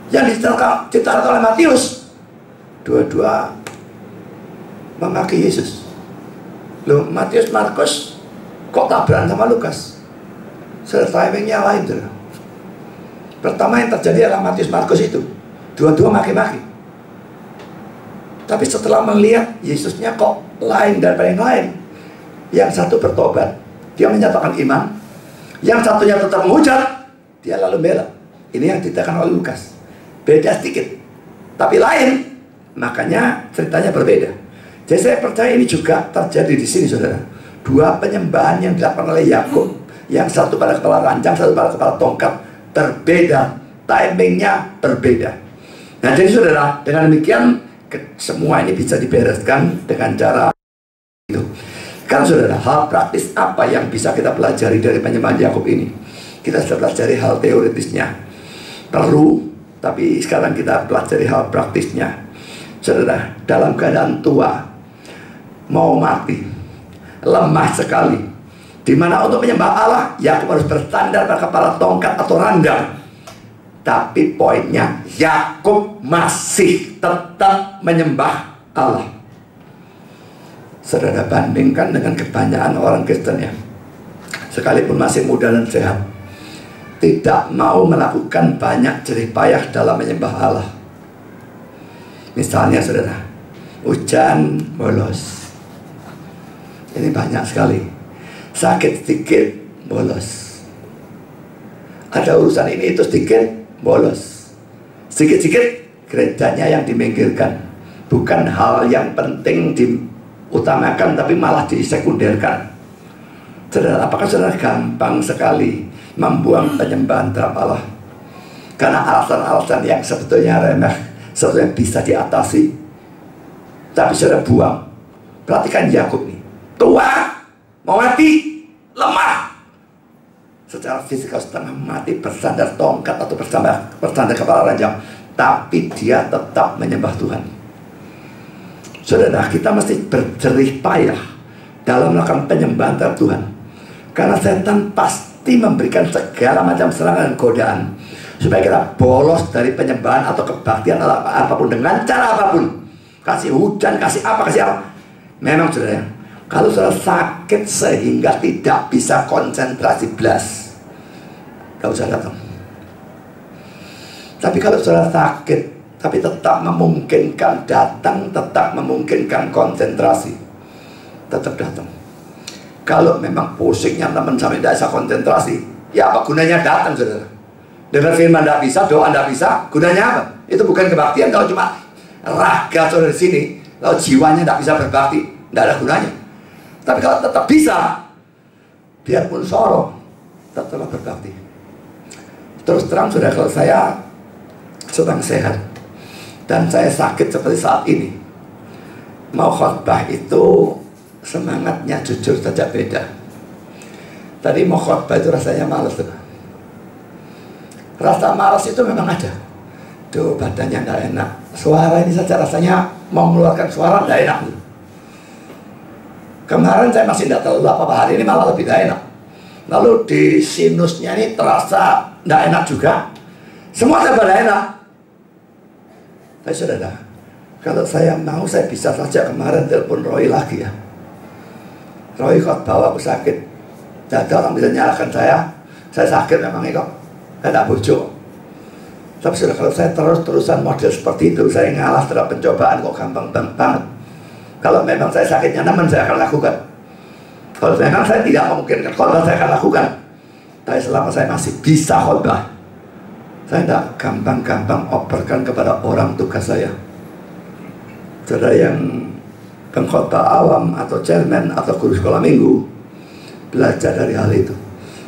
S1: Yang diceritakan oleh Matius, dua-dua memaki Yesus. Loh, Matius Markus kok tabrakan sama Lukas? Timingnya lain tuh. Pertama yang terjadi adalah Matius Markus itu dua-dua maki-maki. Tapi setelah melihat Yesusnya kok lain daripada yang lain, yang satu bertobat, dia menyatakan iman. Yang satunya tetap menghujat, dia lalu bela. Ini yang diceritakan oleh Lukas. Beda sedikit, tapi lain. Makanya ceritanya berbeda. Jadi saya percaya ini juga terjadi di sini saudara. Dua penyembahan yang dilakukan oleh Yakub, yang satu pada kepala ranjang, satu pada kepala tongkat, berbeda. Timingnya berbeda. Nah jadi saudara, dengan demikian semua ini bisa dibereskan dengan cara itu. Kan saudara, hal praktis apa yang bisa kita pelajari dari penyembahan Yakub ini? Kita sudah pelajari hal teoritisnya perlu, tapi sekarang kita pelajari hal praktisnya. Saudara, dalam keadaan tua, mau mati, lemah sekali, dimana untuk menyembah Allah Yakub harus bersandar pada kepala tongkat atau randang. Tapi poinnya, Yakub masih tetap menyembah Allah. Saudara, bandingkan dengan kebanyakan orang Kristen ya, sekalipun masih muda dan sehat, tidak mau melakukan banyak jerih payah dalam menyembah Allah. Misalnya saudara, hujan bolos, ini banyak sekali. Sakit sedikit bolos, ada urusan ini itu sedikit bolos.
S2: Sedikit-sedikit gerejanya yang diminggirkan. Bukan hal yang penting diutamakan, tapi malah disekunderkan. Saudara, apakah saudara gampang sekali membuang penyembahan terhadap Allah? Karena alasan-alasan yang sebetulnya remeh, sebetulnya bisa diatasi, tapi saudara buang. Perhatikan Yakub nih, tua, mau mati, lemah, secara fisikal setengah mati, bersandar tongkat atau bersandar kepala ranjang, tapi dia tetap menyembah Tuhan. Saudara, kita mesti berjerih payah dalam melakukan penyembahan terhadap Tuhan, karena setan pasti memberikan segala macam serangan dan godaan supaya kita bolos dari penyembahan atau kebaktian apapun dengan cara apapun. Kasih hujan, kasih apa. Memang saudara, kalau saudara sakit sehingga tidak bisa konsentrasi belas, gak usah datang. Tapi kalau saudara sakit tapi tetap memungkinkan datang, tetap memungkinkan konsentrasi, tetap datang. Kalau memang pusingnya teman sampai tidak bisa konsentrasi, ya apa gunanya datang, saudara? Dengar firman tidak bisa, doa tidak bisa, gunanya apa? Itu bukan kebaktian. Kalau cuma raga saudara di sini, kalau jiwanya tidak bisa berbakti, tidak ada gunanya. Tapi kalau tetap bisa, biarpun sorong, tetaplah berbakti. Terus terang saudara, kalau saya sedang sehat dan saya sakit seperti saat ini, mau khotbah itu semangatnya jujur saja beda. Tadi mau khotbah itu rasanya malas tuh. Rasa malas itu memang ada. Tuh badannya nggak enak. Suara ini saja rasanya mau mengeluarkan suara nggak enak. Kemarin saya masih tidak terlalu apa-apa, hari ini malah lebih nggak enak. Lalu di sinusnya ini terasa nggak enak juga. Semua serba nggak enak. Tapi saudara, kalau saya mau, saya bisa saja kemarin telepon Roy lagi ya. Roy khotbah aku sakit. Jadi orang bisa nyalakan saya sakit memang itu. Saya tidak bocor. Tapi sudah, kalau saya terus-terusan model seperti itu, saya ngalah terhadap pencobaan kok gampang banget. Kalau memang saya sakitnya nyaman, saya akan lakukan. Kalau memang saya tidak memungkinkan khotbah, saya akan lakukan. Tapi selama saya masih bisa khotbah, saya tidak gampang-gampang operkan kepada orang tugas saya. Saudara yang pengkhotbah awam atau chairman atau guru sekolah minggu, belajar dari hal itu.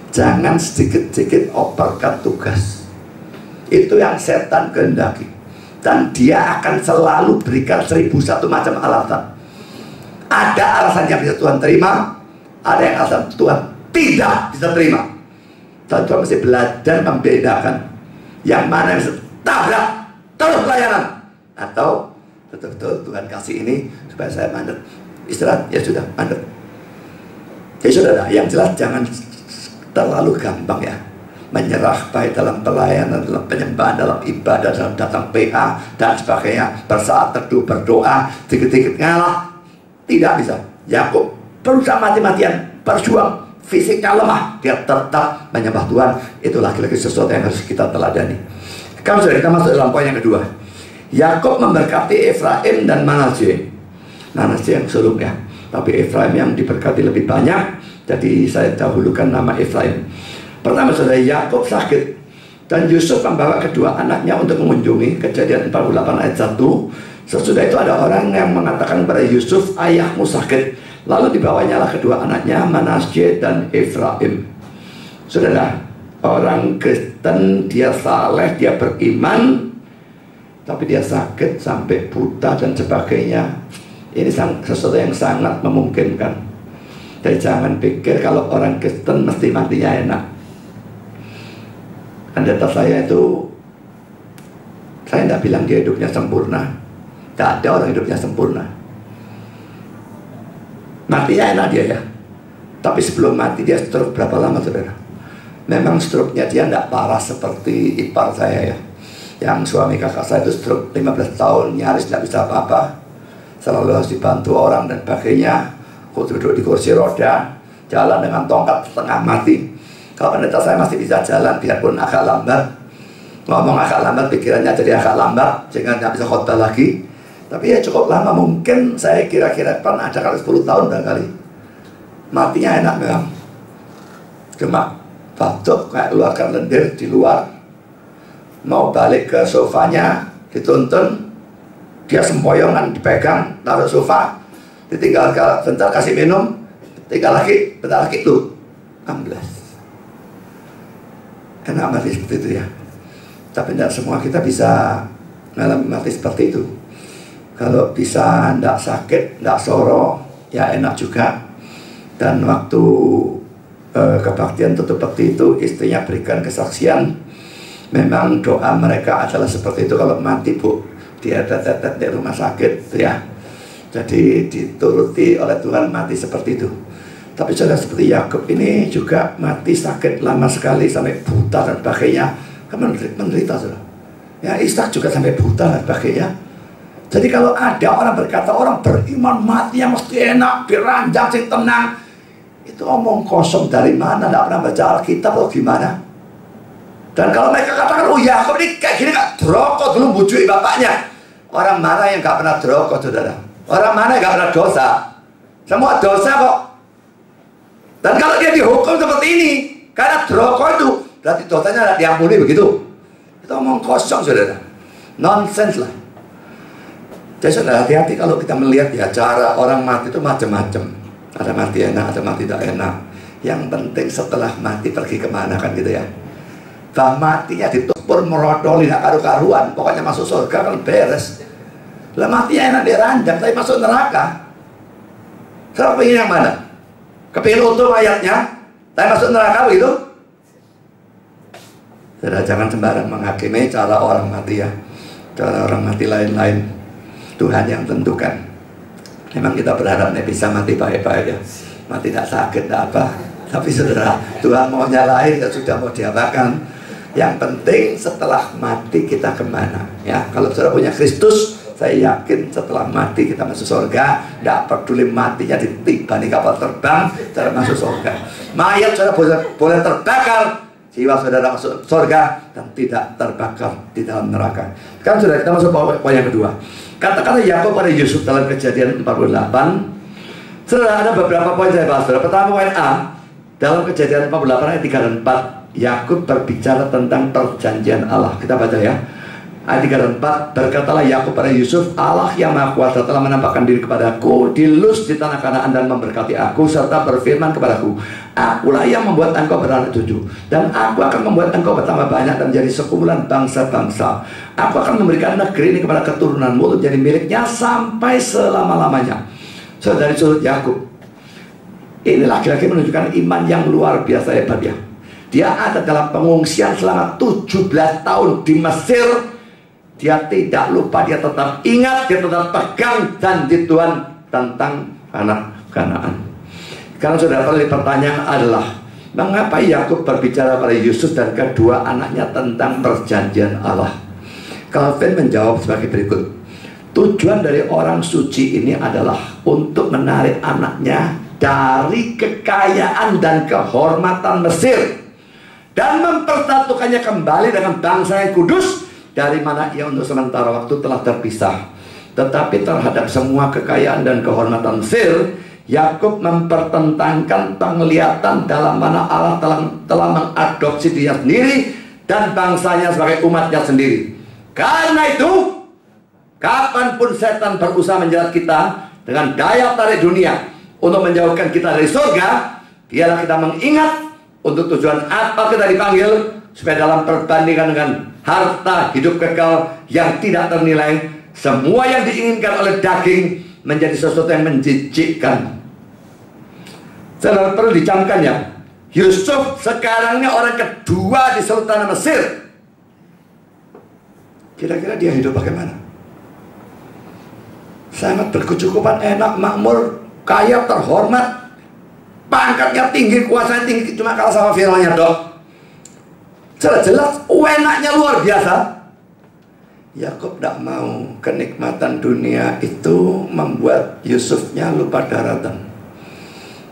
S2: Jangan sedikit-sedikit operkan tugas. Itu yang setan kehendaki. Dan dia akan selalu berikan 1001 macam alasan. Ada alasan yang bisa Tuhan terima, ada yang alasan Tuhan tidak bisa terima. Dan Tuhan mesti belajar membedakan yang mana yang bisa tabrak terus pelayanan, atau betul-betul Tuhan kasih ini supaya saya mandek, istirahat, ya sudah mandek. Jadi saudara, yang jelas jangan terlalu gampang ya menyerah, baik dalam pelayanan, dalam penyembahan, dalam ibadah, dalam datang PA dan sebagainya, bersaat teduh, berdoa, dikit-dikit ngalah. Tidak bisa. Yakub berusaha mati-matian, berjuang, fisiknya lemah, dia tetap menyembah Tuhan. Itu lagi-lagi sesuatu yang harus kita teladani. Kalau sudah kita masuk dalam poin yang kedua, Yakub memberkati Efraim dan Manasye. Manasye yang sulung ya, tapi Efraim yang diberkati lebih banyak. Jadi saya dahulukan nama Efraim. Pertama, saudara, Yakub sakit dan Yusuf membawa kedua anaknya untuk mengunjungi. Kejadian 48 ayat 1. Sesudah itu ada orang yang mengatakan kepada Yusuf, ayahmu sakit. Lalu dibawanyalah kedua anaknya, Manasye dan Efraim. Saudara, orang Kristen, dia saleh, dia beriman, tapi dia sakit sampai buta dan sebagainya. Ini sesuatu yang sangat memungkinkan. Jadi jangan pikir kalau orang Kristen mesti matinya enak. Pendeta saya itu, saya tidak bilang dia hidupnya sempurna. Tidak ada orang hidupnya sempurna. Matinya enak dia ya. Tapi sebelum mati dia stroke berapa lama, saudara? Memang stroke-nya dia tidak parah seperti ipar saya ya, yang suami kakak saya itu stroke 15 tahun, nyaris tidak bisa apa-apa, selalu harus dibantu orang dan sebagainya. Aku duduk di kursi roda, jalan dengan tongkat setengah mati. Kalau pendeta saya masih bisa jalan, biarpun agak lambat. Ngomong agak lambat, pikirannya jadi agak lambat, sehingga tidak bisa khotbah lagi. Tapi ya cukup lama, mungkin saya kira-kira pernah ada kali 10 tahun barangkali. Matinya enak memang. Cuma batuk, kayak keluarkan lendir di luar. mau balik ke sofanya, dituntun, dia sempoyongan dipegang, taruh sofa, ditinggal bentar kasih minum, tinggal lagi, bentar lagi tuh amblas. Enak mati seperti itu ya. Tapi tidak semua kita bisa mengalami mati seperti itu. Kalau bisa tidak sakit, tidak soro, ya enak juga. Dan waktu kebaktian tutup peti itu, istrinya berikan kesaksian. Memang doa mereka adalah seperti itu. Kalau mati bu, dia tetet di rumah sakit ya. Jadi dituruti oleh Tuhan, mati seperti itu. Tapi saudara, seperti Yakub ini juga mati sakit lama sekali sampai buta dan sebagainya. Kan menderita saudara. Ya, Ishak juga sampai buta dan sebagainya. Jadi kalau ada orang berkata orang beriman mati yang mesti enak, diranjang sih tenang, itu omong kosong dari mana? Tidak pernah baca Alkitab atau gimana? Dan kalau mereka katakan, oh Yakub ini kayak gini kak, droko dulu bujui bapaknya. Orang mana yang gak pernah droko saudara? Orang mana yang gak pernah dosa? Semua dosa kok. Dan kalau dia dihukum seperti ini karena droko itu, berarti dosanya tidak diampuni begitu. Itu omong kosong saudara, nonsense lah. Jadi saudara hati-hati kalau kita melihat ya, cara orang mati itu macam-macam. Ada mati enak, ada mati tidak enak. Yang penting setelah mati pergi kemana kan gitu ya. Bah matinya ditupur merotoli nak karu-karuan, pokoknya masuk surga kan beres. Lah matinya enak diranjang tapi masuk neraka. Saudara pengen yang mana? Kepingin utuh mayatnya tapi masuk neraka begitu? Saudara jangan sembarang menghakimi cara orang mati ya. Cara orang mati lain-lain, Tuhan yang tentukan. Memang kita berharapnya bisa mati baik-baik ya, mati tidak sakit, tidak apa. Tapi saudara, Tuhan maunya lain, ya sudah mau diapakan. Yang penting setelah mati kita kemana ya. Kalau saudara punya Kristus, saya yakin setelah mati kita masuk surga. Tidak peduli matinya ditiba di kapal terbang, saudara masuk surga. Mayat saudara boleh terbakar, jiwa saudara masuk surga dan tidak terbakar di dalam neraka. Sekarang saudara, kita masuk poin yang kedua. Kata-kata Yakub pada Yusuf dalam Kejadian 48. Saudara, ada beberapa poin saya bahas. Saudara, pertama poin A, dalam Kejadian 48 ayat 3 dan 4, Yakub berbicara tentang perjanjian Allah. Kita baca ya. Ayat 3 dan 4, berkatalah Yakub pada Yusuf, Allah yang Maha Kuasa telah menampakkan diri kepadaku di Luz di tanah Kanaan dan memberkati aku serta berfirman kepadaku, akulah yang membuat engkau beranak cucu dan aku akan membuat engkau bertambah banyak dan menjadi sekumpulan bangsa-bangsa. Aku akan memberikan negeri ini kepada keturunanmu untuk jadi miliknya sampai selama-lamanya. Saudara, dari sudut Yakub, ini laki-laki menunjukkan iman yang luar biasa hebat ya. Dia ada dalam pengungsian selama 17 tahun di Mesir. Dia tidak lupa, dia tetap ingat, dia tetap pegang janji Tuhan tentang anak Kanaan. Sekarang saudara, pertanyaan adalah, mengapa Yakub berbicara pada Yusuf dan kedua anaknya tentang perjanjian Allah? Calvin menjawab sebagai berikut. Tujuan dari orang suci ini adalah untuk menarik anaknya dari kekayaan dan kehormatan Mesir dan mempersatukannya kembali dengan bangsa yang kudus, dari mana ia untuk sementara waktu telah terpisah. Tetapi terhadap semua kekayaan dan kehormatan Mesir, Yakub mempertentangkan penglihatan dalam mana Allah telah mengadopsi dia sendiri dan bangsanya sebagai umatnya sendiri. Karena itu, kapanpun setan berusaha menjerat kita dengan daya tarik dunia untuk menjauhkan kita dari surga, biarlah kita mengingat untuk tujuan apa kita dipanggil, supaya dalam perbandingan dengan harta hidup kekal yang tidak ternilai, semua yang diinginkan oleh daging menjadi sesuatu yang menjijikkan. Saudara, perlu dicamkan ya, Yusuf sekarang ini orang kedua di Sultan Mesir. Kira-kira dia hidup bagaimana? Sangat berkecukupan, enak, makmur, kaya, terhormat, pangkatnya tinggi, kuasanya tinggi, cuma kalah sama Firaunnya dok. Jelas enaknya luar biasa. Yakub tidak mau kenikmatan dunia itu membuat Yusufnya lupa daratan.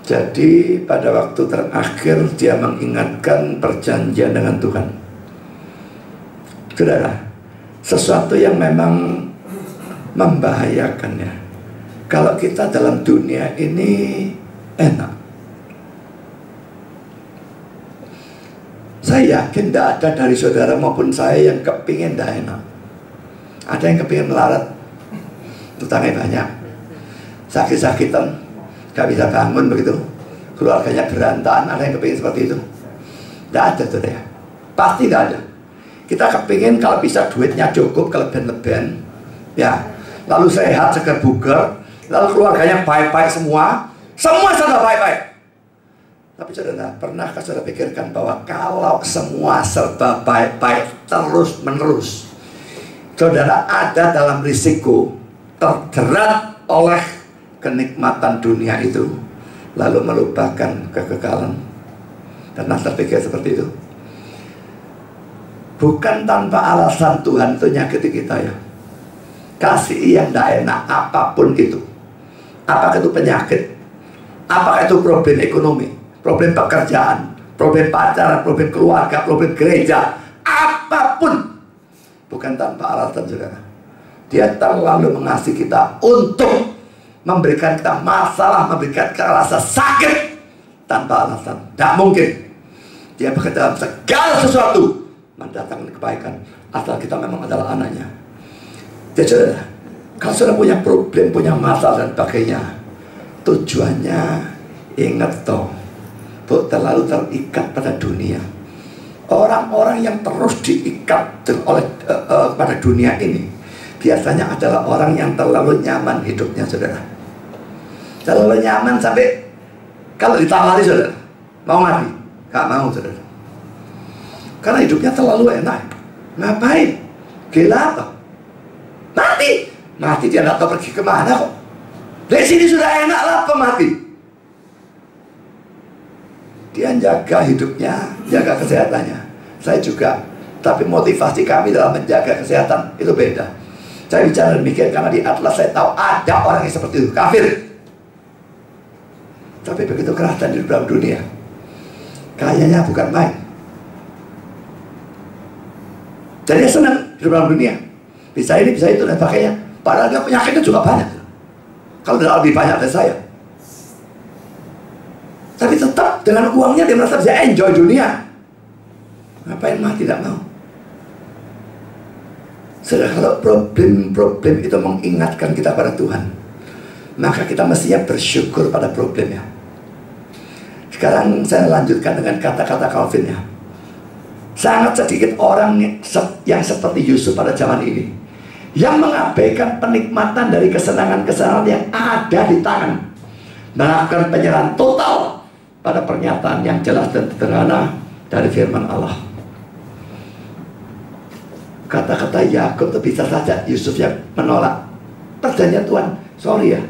S2: Jadi pada waktu terakhir dia mengingatkan perjanjian dengan Tuhan. Saudara, sesuatu yang memang membahayakan ya. Kalau kita dalam dunia ini enak, Saya yakin tidak ada dari saudara maupun saya yang kepingin tidak enak. Ada yang kepingin melarat, utangnya banyak, sakit-sakitan, gak bisa bangun begitu, keluarganya berantakan. Ada yang kepingin seperti itu? Tidak ada tuh ya. Pasti tidak ada. Kita kepingin kalau bisa duitnya cukup, kelebihan-lebihan, ya, lalu sehat, segar bugar, lalu keluarganya baik-baik semua serba baik-baik. Tapi saudara, pernahkah saudara pikirkan bahwa kalau semua serba baik-baik terus menerus, saudara ada dalam risiko terjerat oleh kenikmatan dunia itu, lalu melupakan kekekalan. Pernah terpikir seperti itu? Bukan tanpa alasan Tuhan itu nyakiti kita ya. Kasih yang tidak enak apapun itu. Apakah itu penyakit, apakah itu problem ekonomi, problem pekerjaan, problem pacaran, problem keluarga, problem gereja, apapun, bukan tanpa alasan saudara. Dia terlalu mengasihi kita untuk memberikan kita masalah, memberikan kita rasa sakit tanpa alasan. Tidak mungkin. Dia bekerja dalam segala sesuatu mendatangkan kebaikan asal kita memang adalah anaknya. Jadi saudara, kalau saudara punya problem, punya masalah dan sebagainya, tujuannya ingat toh, terlalu terikat pada dunia. Orang-orang yang terus diikat oleh pada dunia ini biasanya adalah orang yang terlalu nyaman hidupnya saudara. Terlalu nyaman sampai kalau ditawari saudara, mau mati? Gak mau saudara. Karena hidupnya terlalu enak. Ngapain? Gila apa? Mati. Mati dia gak tahu pergi kemana kok. Dari sini sudah enak lah mati. Dia jaga hidupnya, jaga kesehatannya. Saya juga. Tapi motivasi kami dalam menjaga kesehatan itu beda. Saya bicara demikian karena di Atlas saya tahu ada orang yang seperti itu, kafir. Tapi begitu kerahkan di dalam dunia, kayaknya bukan main. Jadi dia senang di dalam dunia. Bisa ini, bisa itu dan sebagainya. Padahal dia penyakitnya juga banyak. Kalau tidak lebih banyak dari saya. Tapi tetap dengan uangnya dia merasa bisa enjoy dunia. Ngapain mati tidak mau. Sedangkan kalau problem-problem itu mengingatkan kita pada Tuhan, maka kita mestinya bersyukur pada problemnya. Sekarang saya lanjutkan dengan kata-kata Calvin ya. Sangat sedikit orang yang seperti Yusuf pada zaman ini, yang mengabaikan penikmatan dari kesenangan-kesenangan yang ada di tangan, melakukan penyerahan total pada pernyataan yang jelas dan sederhana dari firman Allah. Kata-kata Yakub itu bisa saja Yusuf yang menolak perjanjian Tuhan. Sorry ya,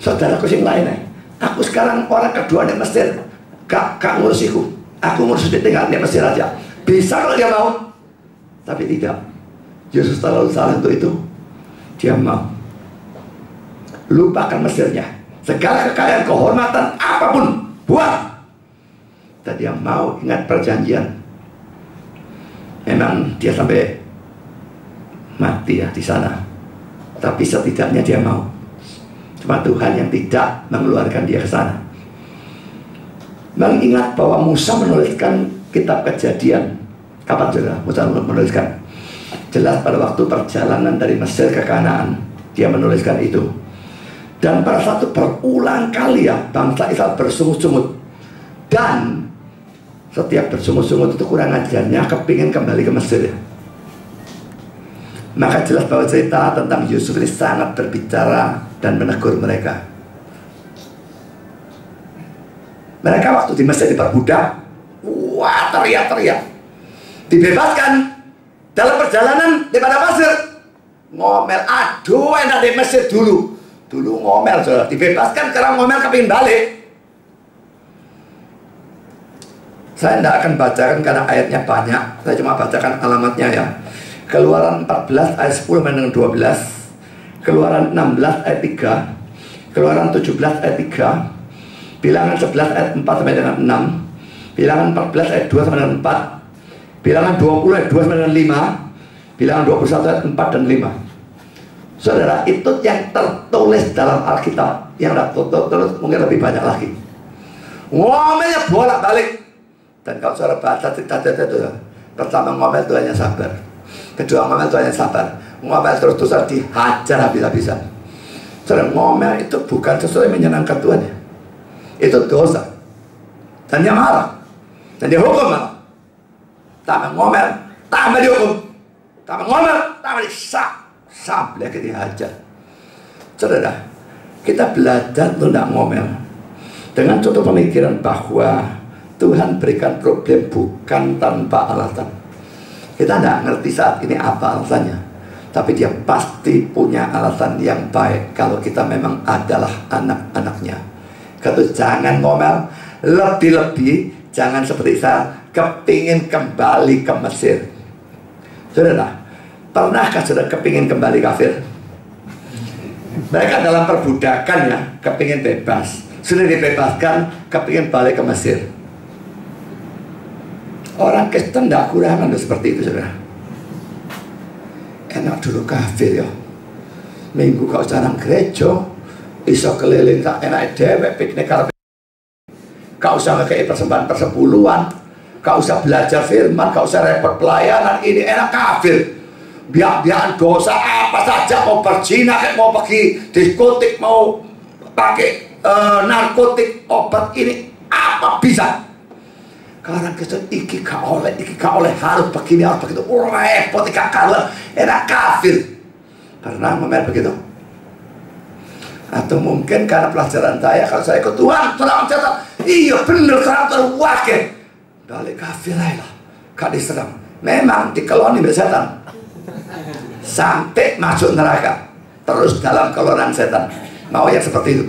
S2: saudaraku yang lain aku sekarang orang kedua di Mesir, gak ngurusiku, aku ngurus tinggal di Mesir aja. Bisa kalau dia mau. Tapi tidak. Yusuf terlalu salah untuk itu. Dia mau lupakan Mesirnya, segala kekayaan, kehormatan, apapun, buang. Dan dia mau ingat perjanjian. Memang dia sampai mati ya di sana, tapi setidaknya dia mau. Cuma Tuhan yang tidak mengeluarkan dia ke sana. Mengingat bahwa Musa menuliskan kitab Kejadian. Kapan saudara Musa menuliskan? Jelas pada waktu perjalanan dari Mesir ke Kanaan, dia menuliskan itu. Dan pada satu berulang kali ya, bangsa Israel bersungut-sungut. Dan setiap bersungut-sungut itu kurang ajarnya kepingin kembali ke Mesir ya. Maka jelas bahwa cerita tentang Yusuf ini sangat berbicara dan menegur mereka. Mereka waktu di Mesir diperbudak, wah teriak-teriak, dibebaskan. Dalam perjalanan di pada Mesir ngomel, aduh enak di Mesir dulu ngomel saudara, dibebaskan sekarang ngomel kepingin balik. Saya tidak akan bacakan karena ayatnya banyak, saya cuma bacakan alamatnya ya. Keluaran 14 ayat 10 sampai dengan 12, Keluaran 16 ayat 3, Keluaran 17 ayat 3, Bilangan 11 ayat 4 sampai dengan 6, Bilangan 14 ayat 2 sampai dengan 4, Bilangan 20 ayat 2 sampai dengan 5, Bilangan 21 ayat 4 dan 5. Saudara, itu yang tertulis dalam Alkitab. Yang tertulis mungkin lebih banyak lagi. Ngomelnya bolak-balik. Dan kalau saudara baca cerita itu, pertama ngomel Tuhannya sabar, kedua ngomel Tuhannya sabar, ngomel terus-terusan dihajar habis-habisan. Saudara, ngomel itu bukan sesuatu yang menyenangkan Tuhan ya. Itu dosa. Dan dia marah, dan dia hukum malah. Tambah ngomel, tambah dihukum, tambah ngomel, tambah sampai dihajar. Saudara, kita belajar untuk tidak ngomel dengan contoh pemikiran bahwa Tuhan berikan problem bukan tanpa alasan. Kita tidak ngerti saat ini apa alasannya, tapi dia pasti punya alasan yang baik kalau kita memang adalah anak-anaknya. Kata jangan ngomel, lebih-lebih jangan seperti saya kepingin kembali ke Mesir. Saudara, pernahkah saudara kepingin kembali kafir? Mereka dalam perbudakan ya, kepingin bebas. Sudah dibebaskan, kepingin balik ke Mesir. Orang Kristen tidak kurangan seperti itu, saudara. Enak dulu kafir ya. Minggu kau jarang gereja, iso keliling tak enak dewek piknik karpet. Kau usah ngekei persembahan persepuluhan, kau usah belajar firman, kau usah repot pelayanan. Ini enak kafir. Biar dosa apa saja, mau berzina, mau pergi diskotik, mau pakai narkotik, obat ini apa bisa. Karena kita iki gak oleh harus begini, harus begitu. Repot, gak kalah, enak kafir. Karena ngomel begitu. Atau mungkin karena pelajaran saya, kalau saya ikut Tuhan, terang catat, iya bener karena terwakil. Balik kafir lah, gak diserang. Memang dikeloni oleh setan. Sampai masuk neraka, terus dalam kelonan setan. Mau yang seperti itu.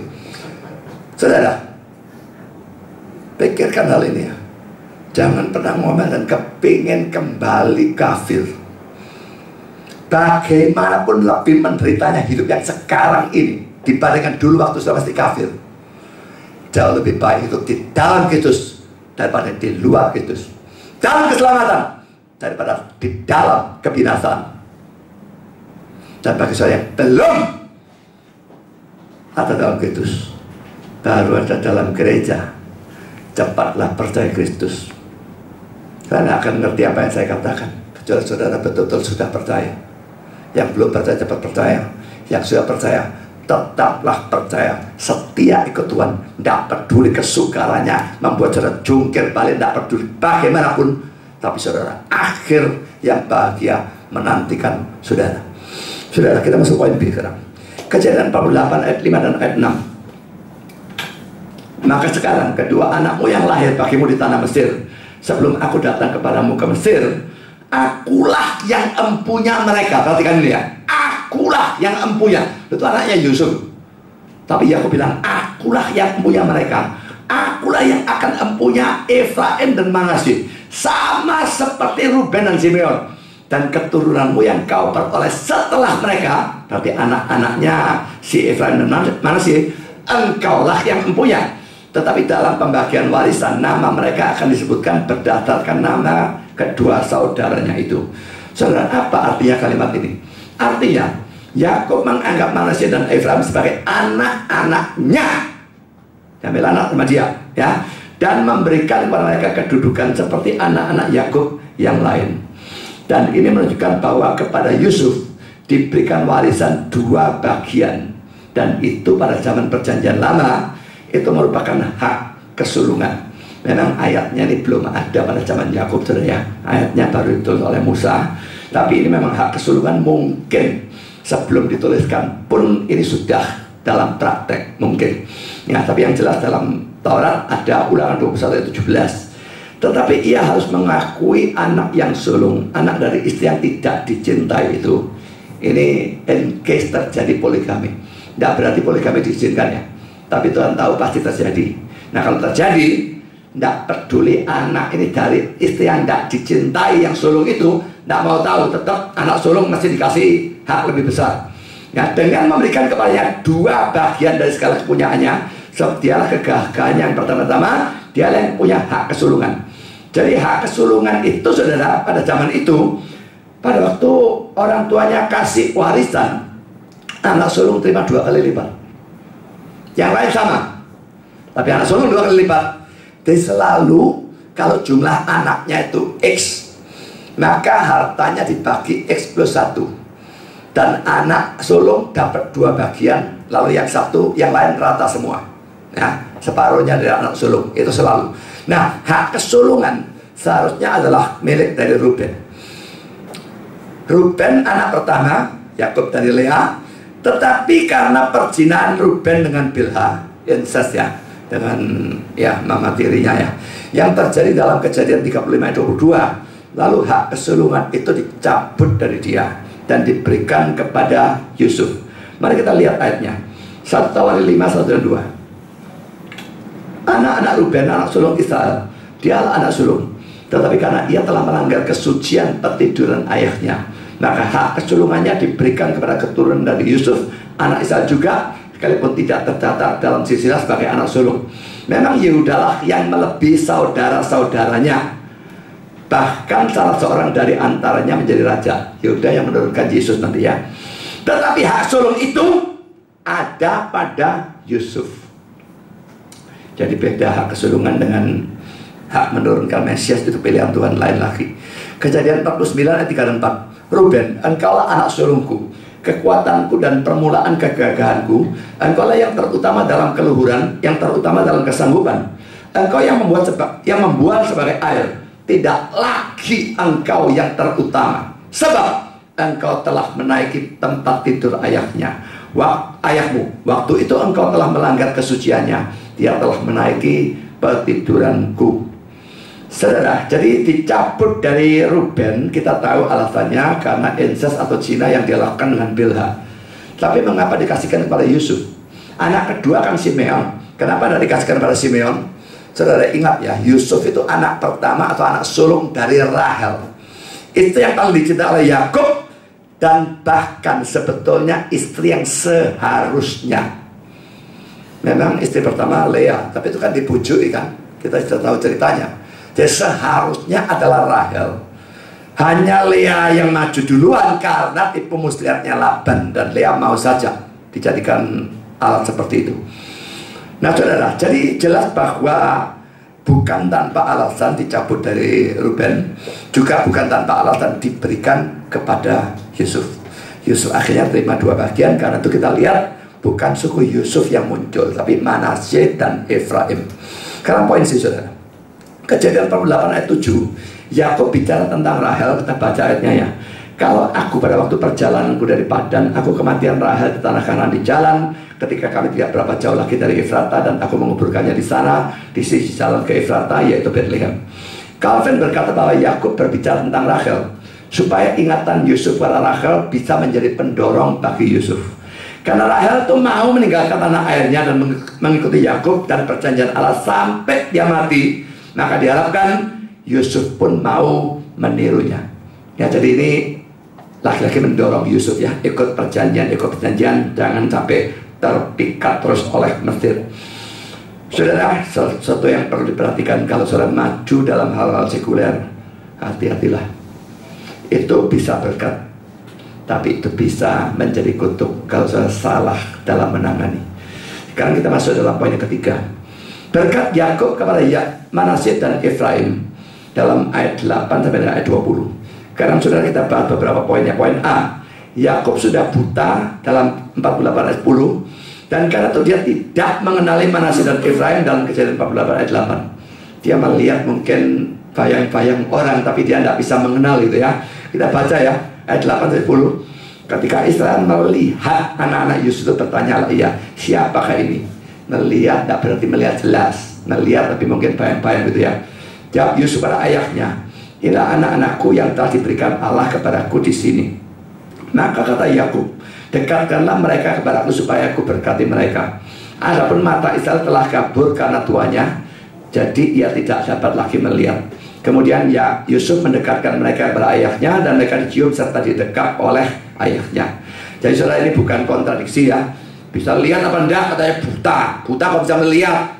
S2: Saudara, pikirkan hal ini ya. Jangan pernah ngomel dan kepingin kembali kafir. Bagaimanapun lebih menderitanya hidup yang sekarang ini dibandingkan dulu waktu sudah pasti kafir. Jauh lebih baik hidup di dalam Kristus daripada di luar Kristus. Dalam keselamatan daripada di dalam kebinasaan. Dan bagi saya yang belum ada dalam Kristus, baru ada dalam gereja, cepatlah percaya Kristus. Karena akan ngerti apa yang saya katakan. Kecuali saudara betul-betul sudah percaya. Yang belum percaya cepat percaya. Yang sudah percaya tetaplah percaya. Setia ikut Tuhan. Tidak peduli kesukarannya, membuat saudara jungkir balik, tidak peduli bagaimanapun. Tapi saudara, akhir yang bahagia menantikan saudara. Saudara, kita masuk poin B sekarang. Kejadian 48 ayat 5 dan ayat 6. Maka sekarang kedua anakmu yang lahir bagimu di tanah Mesir, sebelum aku datang kepadamu ke Mesir, akulah yang empunya mereka. Perhatikan ini ya, akulah yang empunya. Itu anaknya Yusuf. Tapi Yakub bilang, akulah yang empunya mereka. Akulah yang akan empunya Efraim dan Manasye, sama seperti Ruben dan Simeon. Dan keturunanmu yang kau peroleh setelah mereka, berarti anak-anaknya si Efraim dan Manasye, engkaulah yang empunya. Tetapi dalam pembagian warisan, nama mereka akan disebutkan berdasarkan nama kedua saudaranya itu. Saudara, apa artinya kalimat ini? Artinya, Yakub menganggap Manasye dan Efraim sebagai anak-anaknya. Ambil anak sama dia, ya, dan memberikan kepada mereka kedudukan seperti anak-anak Yakub yang lain. Dan ini menunjukkan bahwa kepada Yusuf diberikan warisan 2 bagian. Dan itu pada zaman perjanjian lama, itu merupakan hak kesulungan. Memang ayatnya ini belum ada pada zaman Yakub, ya. Ayatnya baru ditulis oleh Musa. Tapi ini memang hak kesulungan, mungkin sebelum dituliskan pun ini sudah dalam praktek mungkin. Ya, tapi yang jelas dalam Taurat ada Ulangan 21 ayat 17. Tetapi ia harus mengakui anak yang sulung, anak dari istri yang tidak dicintai itu. Ini in case terjadi poligami. Tidak berarti poligami diizinkan ya, tapi Tuhan tahu pasti terjadi. Nah kalau terjadi, tidak peduli anak ini dari istri yang tidak dicintai, yang sulung itu tidak mau tahu, tetap anak sulung mesti dikasih hak lebih besar. Ya, dengan memberikan kepadanya 2 bagian dari segala kepunyaannya, sebab dialah kegagahan yang pertama-tama, dialah yang punya hak kesulungan. Jadi hak kesulungan itu, saudara, pada zaman itu, pada waktu orang tuanya kasih warisan, anak sulung terima 2 kali lipat. Yang lain sama, tapi anak sulung 2 kali lipat. Jadi selalu kalau jumlah anaknya itu X, maka hartanya dibagi X plus 1. Dan anak sulung dapat 2 bagian, lalu yang lain rata semua. Ya, separuhnya dari anak sulung, itu selalu. Nah, hak kesulungan seharusnya adalah milik dari Ruben. Ruben anak pertama, Yakub dari Lea, tetapi karena perjinahan Ruben dengan Bilha, incest ya, dengan ya mama tirinya ya, yang terjadi dalam Kejadian 35 ayat 22, lalu hak kesulungan itu dicabut dari dia dan diberikan kepada Yusuf. Mari kita lihat ayatnya, 1 Tawari 5, 1 dan 2. Anak-anak Ruben, anak sulung Israel, dia anak sulung, tetapi karena ia telah melanggar kesucian pertiduran ayahnya, maka hak kesulungannya diberikan kepada keturunan dari Yusuf, anak Israel juga, sekalipun tidak tercatat dalam silsilah sebagai anak sulung. Memang Yehuda lah yang melebihi saudara-saudaranya, bahkan salah seorang dari antaranya menjadi raja. Yehuda yang menurunkan Yesus nanti ya. Tetapi hak sulung itu ada pada Yusuf. Jadi beda hak kesulungan dengan hak menurunkan Mesias, itu pilihan Tuhan lain lagi. Kejadian 49 ayat 3 dan 4. Ruben, engkaulah anak sulungku, kekuatanku dan permulaan kegagahanku. Engkaulah yang terutama dalam keluhuran, yang terutama dalam kesanggupan. Engkau yang membuat sebagai air, tidak lagi engkau yang terutama, sebab engkau telah menaiki tempat tidur ayahmu. Waktu itu engkau telah melanggar kesuciannya, dia telah menaiki petiduranku. Saudara, jadi dicabut dari Ruben, kita tahu alasannya karena incest atau zina yang dilakukan dengan Bilha. Tapi mengapa dikasihkan kepada Yusuf? Anak kedua kan Simeon. Kenapa tidak dikasihkan kepada Simeon? Saudara ingat ya, Yusuf itu anak pertama atau anak sulung dari Rahel. Itu yang paling dicintai oleh Yakub, dan bahkan sebetulnya istri yang seharusnya. Memang istri pertama Lea, tapi itu kan dibujuk kan. Kita sudah tahu ceritanya. Jadi seharusnya adalah Rahel. Hanya Lea yang maju duluan karena tipu muslihatnya Laban, dan Lea mau saja dijadikan alat seperti itu. Nah saudara, jadi jelas bahwa bukan tanpa alasan dicabut dari Ruben, juga bukan tanpa alasan diberikan kepada Yusuf. Yusuf akhirnya terima 2 bagian. Karena itu kita lihat bukan suku Yusuf yang muncul, tapi Manasye dan Efraim. Sekarang poin sih saudara, Kejadian 48 ayat 7, Yakub bicara tentang Rahel. Kita baca ayatnya ya. Kalau aku pada waktu perjalananku dari Padan, aku kematian Rahel di tanah Kanaan di jalan, ketika kami tidak berapa jauh lagi dari Efrata, dan aku menguburkannya di sana, di sisi jalan ke Efrata, yaitu Bethlehem. Calvin berkata bahwa Yakub berbicara tentang Rahel supaya ingatan Yusuf pada Rahel bisa menjadi pendorong bagi Yusuf. Karena Rahel itu mau meninggalkan tanah airnya dan mengikuti Yakub dan perjanjian Allah sampai dia mati, maka diharapkan Yusuf pun mau menirunya. Ya, jadi ini laki-laki mendorong Yusuf ya, ikut perjanjian, jangan sampai terpikat terus oleh Mesir. Saudara, sesuatu yang perlu diperhatikan kalau saudara maju dalam hal-hal sekuler, hati-hatilah. Itu bisa berkat, tapi itu bisa menjadi kutuk kalau saudara salah dalam menangani. Sekarang kita masuk dalam poin yang ketiga. Berkat Yakub kepada Manasye dan Efraim dalam ayat 8 sampai dengan ayat 20. Sekarang saudara kita bahas beberapa poinnya. Poin A, Yakub sudah buta dalam 48 ayat 10, dan karena itu dia tidak mengenali Manasye dan Efraim dalam Kejadian 48 ayat 8. Dia melihat mungkin bayang-bayang orang, tapi dia tidak bisa mengenal itu ya. Kita baca ya ayat 8 sampai 10. Ketika Israel melihat anak-anak Yusuf itu, bertanyalah ia, siapakah ini? Melihat tidak berarti melihat jelas, melihat tapi mungkin bayang-bayang gitu ya. Jawab Yusuf pada ayahnya, inilah anak-anakku yang telah diberikan Allah kepadaku di sini. Maka kata Yakub, dekatkanlah mereka kepadaku supaya aku berkati mereka. Adapun mata Israel telah kabur karena tuanya, jadi ia tidak dapat lagi melihat. Kemudian ya Yusuf mendekatkan mereka kepada ayahnya, dan mereka dicium serta didekap oleh ayahnya. Jadi saudara, ini bukan kontradiksi ya. Bisa lihat apa enggak? Katanya buta kok bisa melihat.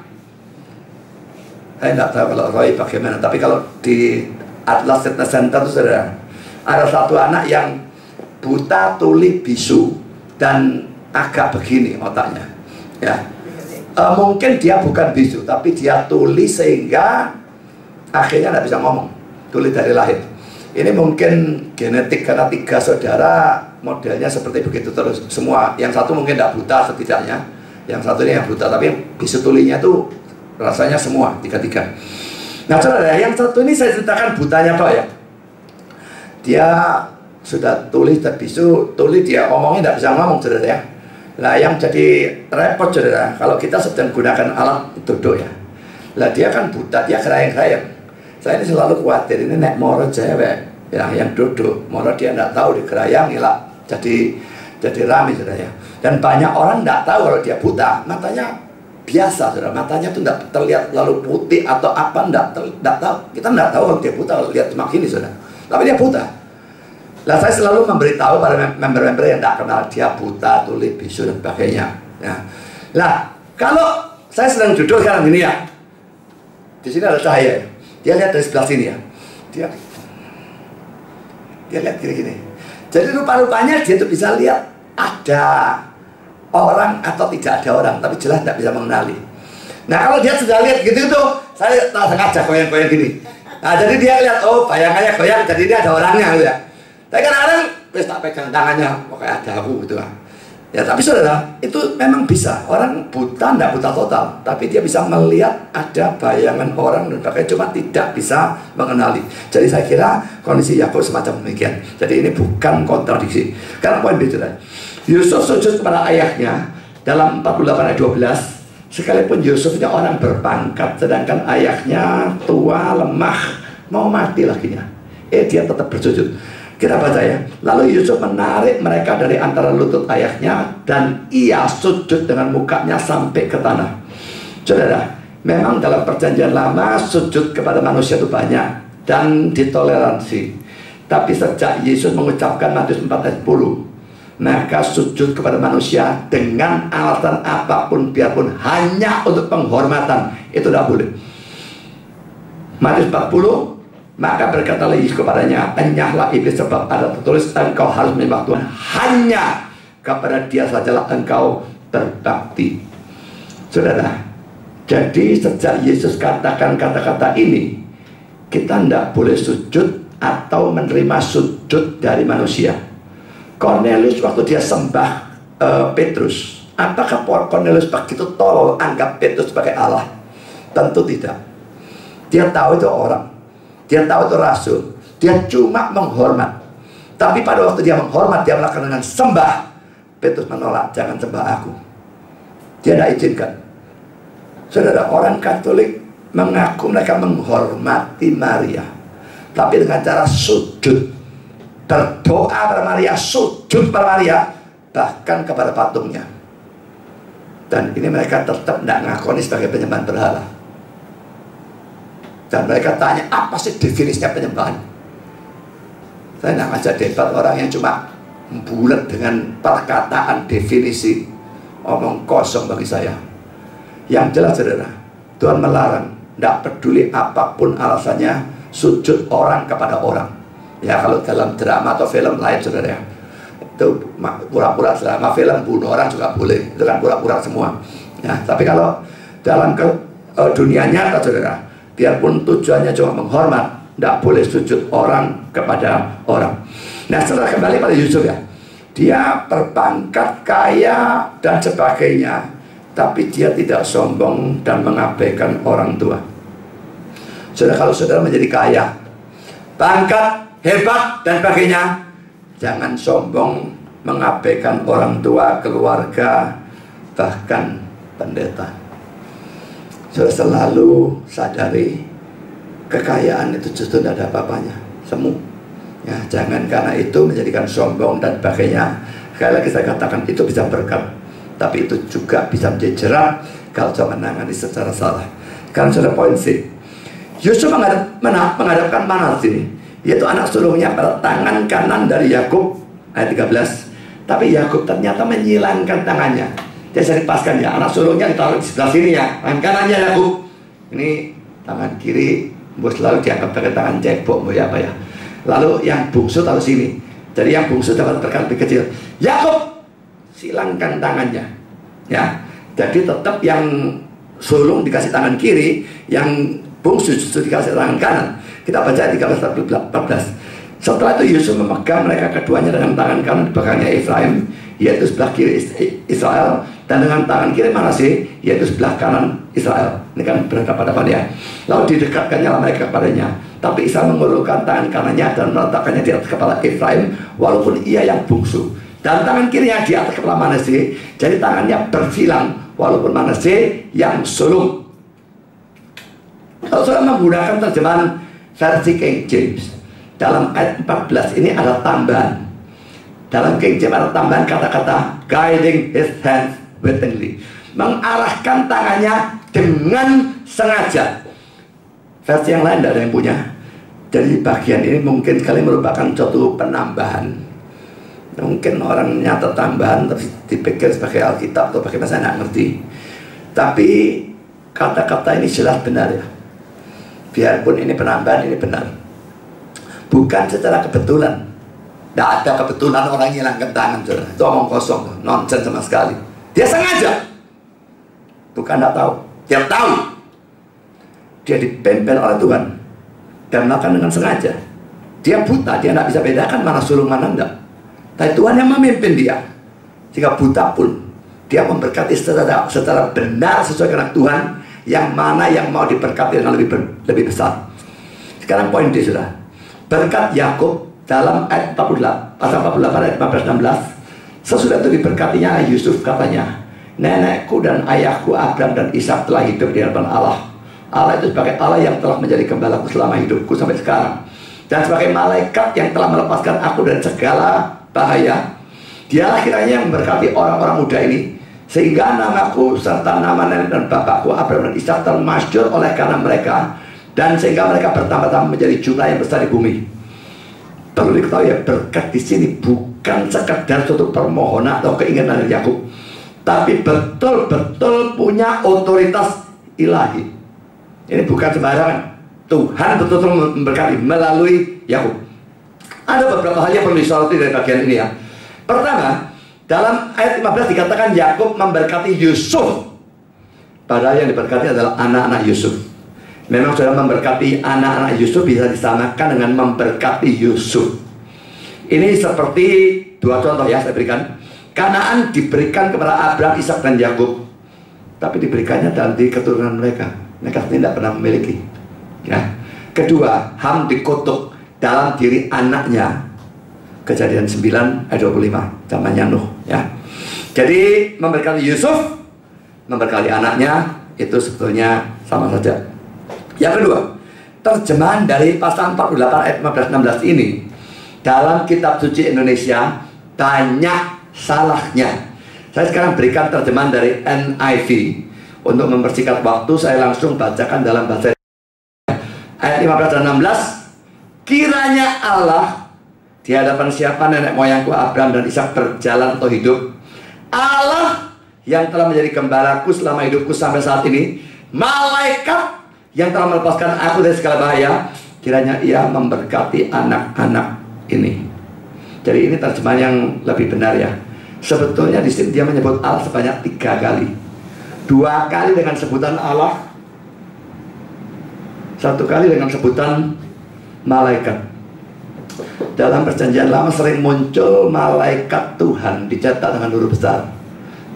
S2: Saya enggak tahu kalau Roy bagaimana, tapi kalau di Atlas Fitness Center itu saudara, ada satu anak yang buta, tuli, bisu, dan agak begini otaknya ya. Mungkin dia bukan bisu, tapi dia tuli sehingga akhirnya tidak bisa ngomong, tuli dari lahir. Ini mungkin genetik karena 3 saudara modelnya seperti begitu terus semua. Yang satu mungkin tidak buta setidaknya, yang satu ini yang buta, tapi bisu tulinya tuh rasanya semua 3-3. Nah saudara, yang satu ini saya ceritakan butanya Pak ya. Dia sudah tuli dan bisu, tuli dia omongnya tidak bisa ngomong saudara ya. Nah yang jadi repot saudara, kalau kita sedang gunakan alat duduk ya, lah dia kan buta, dia gerayang-gerayang. Saya ini selalu khawatir, ini nek moro cewek ya, yang duduk, moro dia tidak tahu digerayang lah, jadi rame saudara ya. Dan banyak orang tidak tahu kalau dia buta, matanya biasa saudara, matanya tuh tidak terlihat lalu putih atau apa, tidak tahu. Kita tidak tahu kalau dia buta, kalau lihat cuma gini saudara, tapi dia buta. Lah saya selalu memberitahu pada member-member yang tidak kenal dia buta, tuli, bisu dan sebagainya ya. Lah kalau saya sedang duduk sekarang gini ya, di sini ada cahaya ya. Dia lihat dari sebelah sini ya, dia lihat gini-gini. Jadi rupa-rupanya dia tuh bisa lihat ada orang atau tidak ada orang, tapi jelas tidak bisa mengenali. Nah kalau dia sudah lihat gitu tuh, saya sengaja goyang-goyang gini. Nah jadi dia lihat, oh bayangannya goyang, jadi ini ada orangnya gitu ya. Tapi kadang-kadang wis tak pegang tangannya, pokoknya ada aku gitu kan. Ya tapi saudara, itu memang bisa. Orang buta, tidak buta total, tapi dia bisa melihat ada bayangan orang dan sebagainya, cuma tidak bisa mengenali. Jadi saya kira kondisi Yakub semacam demikian. Jadi ini bukan kontradiksi. Karena poin beda. Yusuf sujud kepada ayahnya dalam 48 ayat 12. Sekalipun Yusuf itu orang berpangkat, sedangkan ayahnya tua, lemah, mau mati lakinya, dia tetap bersujud. Kita baca ya. Lalu Yusuf menarik mereka dari antara lutut ayahnya, dan ia sujud dengan mukanya sampai ke tanah. Saudara, memang dalam perjanjian lama sujud kepada manusia itu banyak dan ditoleransi. Tapi sejak Yesus mengucapkan Matius 4 ayat 10, maka sujud kepada manusia dengan alasan apapun, biarpun hanya untuk penghormatan, itu tidak boleh. Matius 40, maka berkatalah Yesus kepadanya, enyahlah iblis, sebab ada tertulis, engkau harus menyembah Tuhan, hanya kepada Dia sajalah engkau berbakti. Saudara, jadi sejak Yesus katakan kata-kata ini, kita tidak boleh sujud atau menerima sujud dari manusia. Cornelius waktu dia sembah Petrus, apakah Cornelius begitu tolol anggap Petrus sebagai Allah? Tentu tidak. Dia tahu itu orang, dia tahu itu rasul, dia cuma menghormat. Tapi pada waktu dia menghormat, dia melakukan dengan sembah, Petrus menolak, jangan sembah aku. Dia tidak izinkan. Saudara, orang Katolik mengaku mereka menghormati Maria, tapi dengan cara sujud, berdoa pada Maria, sujud pada Maria, bahkan kepada patungnya. Dan ini mereka tetap tidak ngakoni sebagai penyembahan berhala. Dan mereka tanya, apa sih definisinya penyembahan? Saya tidak ngajak debat orang yang cuma bulat dengan perkataan definisi, omong kosong bagi saya. Yang jelas saudara, Tuhan melarang, tidak peduli apapun alasannya, sujud orang kepada orang. Ya kalau dalam drama atau film lain saudara ya, itu pura-pura drama, film bunuh orang juga boleh, itu kan pura-pura semua ya. Tapi kalau dalam dunia nyata saudara, biarpun tujuannya cuma menghormat, tidak boleh sujud orang kepada orang. Nah setelah kembali pada Yusuf ya, dia berpangkat, kaya dan sebagainya, tapi dia tidak sombong dan mengabaikan orang tua. Saudara, kalau saudara menjadi kaya, pangkat, hebat dan sebagainya, jangan sombong mengabaikan orang tua, keluarga, bahkan pendeta. Saudara selalu sadari kekayaan itu justru tidak ada apa-apanya, semu. Ya, jangan karena itu menjadikan sombong dan sebagainya. Sekali lagi saya katakan, itu bisa berkat, tapi itu juga bisa menjadi jerat kalau saya menangani secara salah. Karena sudah poin C, Yusuf menghadapkan mana sini, yaitu anak sulungnya pada tangan kanan dari Yakub, ayat 13. Tapi Yakub ternyata menyilangkan tangannya. Dia saya dipaskan ya, anak sulungnya ditaruh di sebelah sini ya, tangan kanannya Yakub, ini tangan kiri, bos lalu dianggap pakai tangan cebok, ya apa ya. Lalu yang bungsu taruh sini, jadi yang bungsu dapat berkat lebih kecil. Yakub silangkan tangannya, ya. Jadi tetap yang sulung dikasih tangan kiri, yang bungsu justru dikasih tangan kanan. Kita baca 13:14. Setelah itu Yusuf memegang mereka keduanya dengan tangan kanan di belakangnya Efraim, yaitu sebelah kiri Israel, dan dengan tangan kiri Manasye, yaitu sebelah kanan Israel. Ini kan berhadapan-hadapan ya. Lalu didekatkannya mereka kepadanya. Tapi Israel mengulurkan tangan kanannya dan meletakkannya di atas kepala Efraim, walaupun ia yang bungsu. Dan tangan kirinya di atas kepala Manasye, jadi tangannya bersilang, walaupun Manasye yang sulung. Kalau saya menggunakan terjemahan versi King James, dalam ayat 14 ini ada tambahan. Dalam King James ada tambahan kata-kata guiding his hands wittingly, mengarahkan tangannya dengan sengaja. Versi yang lain tidak ada yang punya. Jadi bagian ini mungkin sekali merupakan suatu penambahan. Mungkin orang nyata tambahan terus dipikir sebagai Alkitab atau bagaimana, saya tidak ngerti. Tapi kata-kata ini jelas benar ya. Biarpun ini penambahan, ini benar. Bukan secara kebetulan. Tidak ada kebetulan orang hilangkan tangan, saudara. Itu omong kosong, nonsen sama sekali. Dia sengaja. Bukan tidak tahu. Dia tahu. Dia dipimpin oleh Tuhan dan melakukan dengan sengaja. Dia buta, dia tidak bisa bedakan mana sulung mana enggak. Tapi Tuhan yang memimpin dia. Jika buta pun dia memberkati secara benar sesuai dengan Tuhan, yang mana yang mau diberkati dengan lebih besar. Sekarang poin D, sudah. Berkat Yakub dalam ayat 48, pasal 48 ayat 15-16. Sesudah itu diberkatinya Yusuf, katanya, nenekku dan ayahku Abraham dan Ishak telah hidup di hadapan Allah. Allah itu sebagai Allah yang telah menjadi gembalaku selama hidupku sampai sekarang, dan sebagai malaikat yang telah melepaskan aku dari segala bahaya. Dialah kiranya yang memberkati orang-orang muda ini, sehingga namaku serta nama nenek dan bapakku Abraham dan Ishak termasyhur oleh karena mereka, dan sehingga mereka bertambah-tambah menjadi jumlah yang besar di bumi. Perlu diketahui ya, berkat di sini bukan sekedar suatu permohonan atau keinginan dari Yakub, tapi betul-betul punya otoritas ilahi. Ini bukan sembarangan. Tuhan betul-betul memberkati melalui Yakub. Ada beberapa hal yang perlu disoroti dari bagian ini ya. Pertama, dalam ayat 15 dikatakan Yakub memberkati Yusuf, padahal yang diberkati adalah anak-anak Yusuf. Memang sudah memberkati anak-anak Yusuf bisa disamakan dengan memberkati Yusuf. Ini seperti dua contoh ya saya berikan. Kanaan diberikan kepada Abraham, Ishak dan Yakub, tapi diberikannya dari keturunan mereka. Mereka sendiri tidak pernah memiliki ya. Kedua, Ham dikutuk dalam diri anaknya. Kejadian 9 ayat 25, zamannya Nuh ya. Jadi memberkati Yusuf, memberkati anaknya, itu sebetulnya sama saja. Yang kedua, terjemahan dari pasal 48 ayat 15-16 ini dalam kitab suci Indonesia banyak salahnya. Saya sekarang berikan terjemahan dari NIV. Untuk mempersingkat waktu, saya langsung bacakan dalam bahasa ayat 15 dan 16. Kiranya Allah di hadapan siapa nenek moyangku Abraham dan Ishak berjalan atau hidup, Allah yang telah menjadi gembalaku selama hidupku sampai saat ini, malaikat yang telah melepaskan aku dari segala bahaya, kiranya ia memberkati anak-anak ini. Jadi ini terjemahan yang lebih benar ya. Sebetulnya di sini dia menyebut Allah sebanyak 3 kali. 2 kali dengan sebutan Allah, 1 kali dengan sebutan malaikat. Dalam perjanjian lama sering muncul malaikat Tuhan dicetak dengan huruf besar.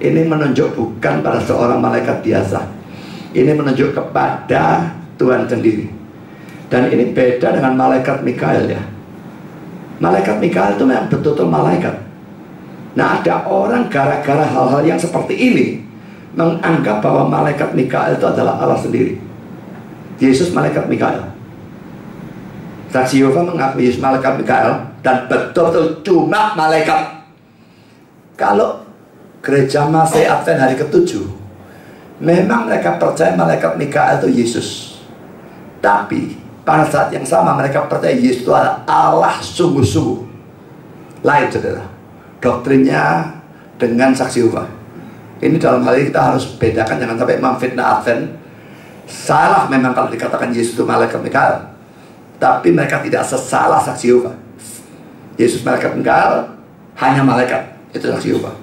S2: Ini menunjuk bukan pada seorang malaikat biasa. Ini menunjuk kepada Tuhan sendiri. Dan ini beda dengan malaikat Mikael ya. Malaikat Mikael itu memang betul-betul malaikat. Nah, ada orang gara-gara hal-hal yang seperti ini menganggap bahwa malaikat Mikael itu adalah Allah sendiri. Yesus malaikat Mikael. Saksi Yehova mengaku Yesus malaikat Mikael, dan betul-betul cuma malaikat. Kalau gereja Masih Advent hari ke-7, memang mereka percaya malaikat Mikael itu Yesus. Tapi pada saat yang sama mereka percaya Yesus itu adalah Allah sungguh-sungguh. Lain saudara doktrinnya dengan Saksi Yehova. Ini dalam hal ini kita harus bedakan, jangan sampai memfitnah Advent. Salah memang kalau dikatakan Yesus itu malaikat Mikael, tapi mereka tidak sesalah Saksi Yehova. Yesus malaikat Mikael hanya malaikat, itu Saksi Yehova.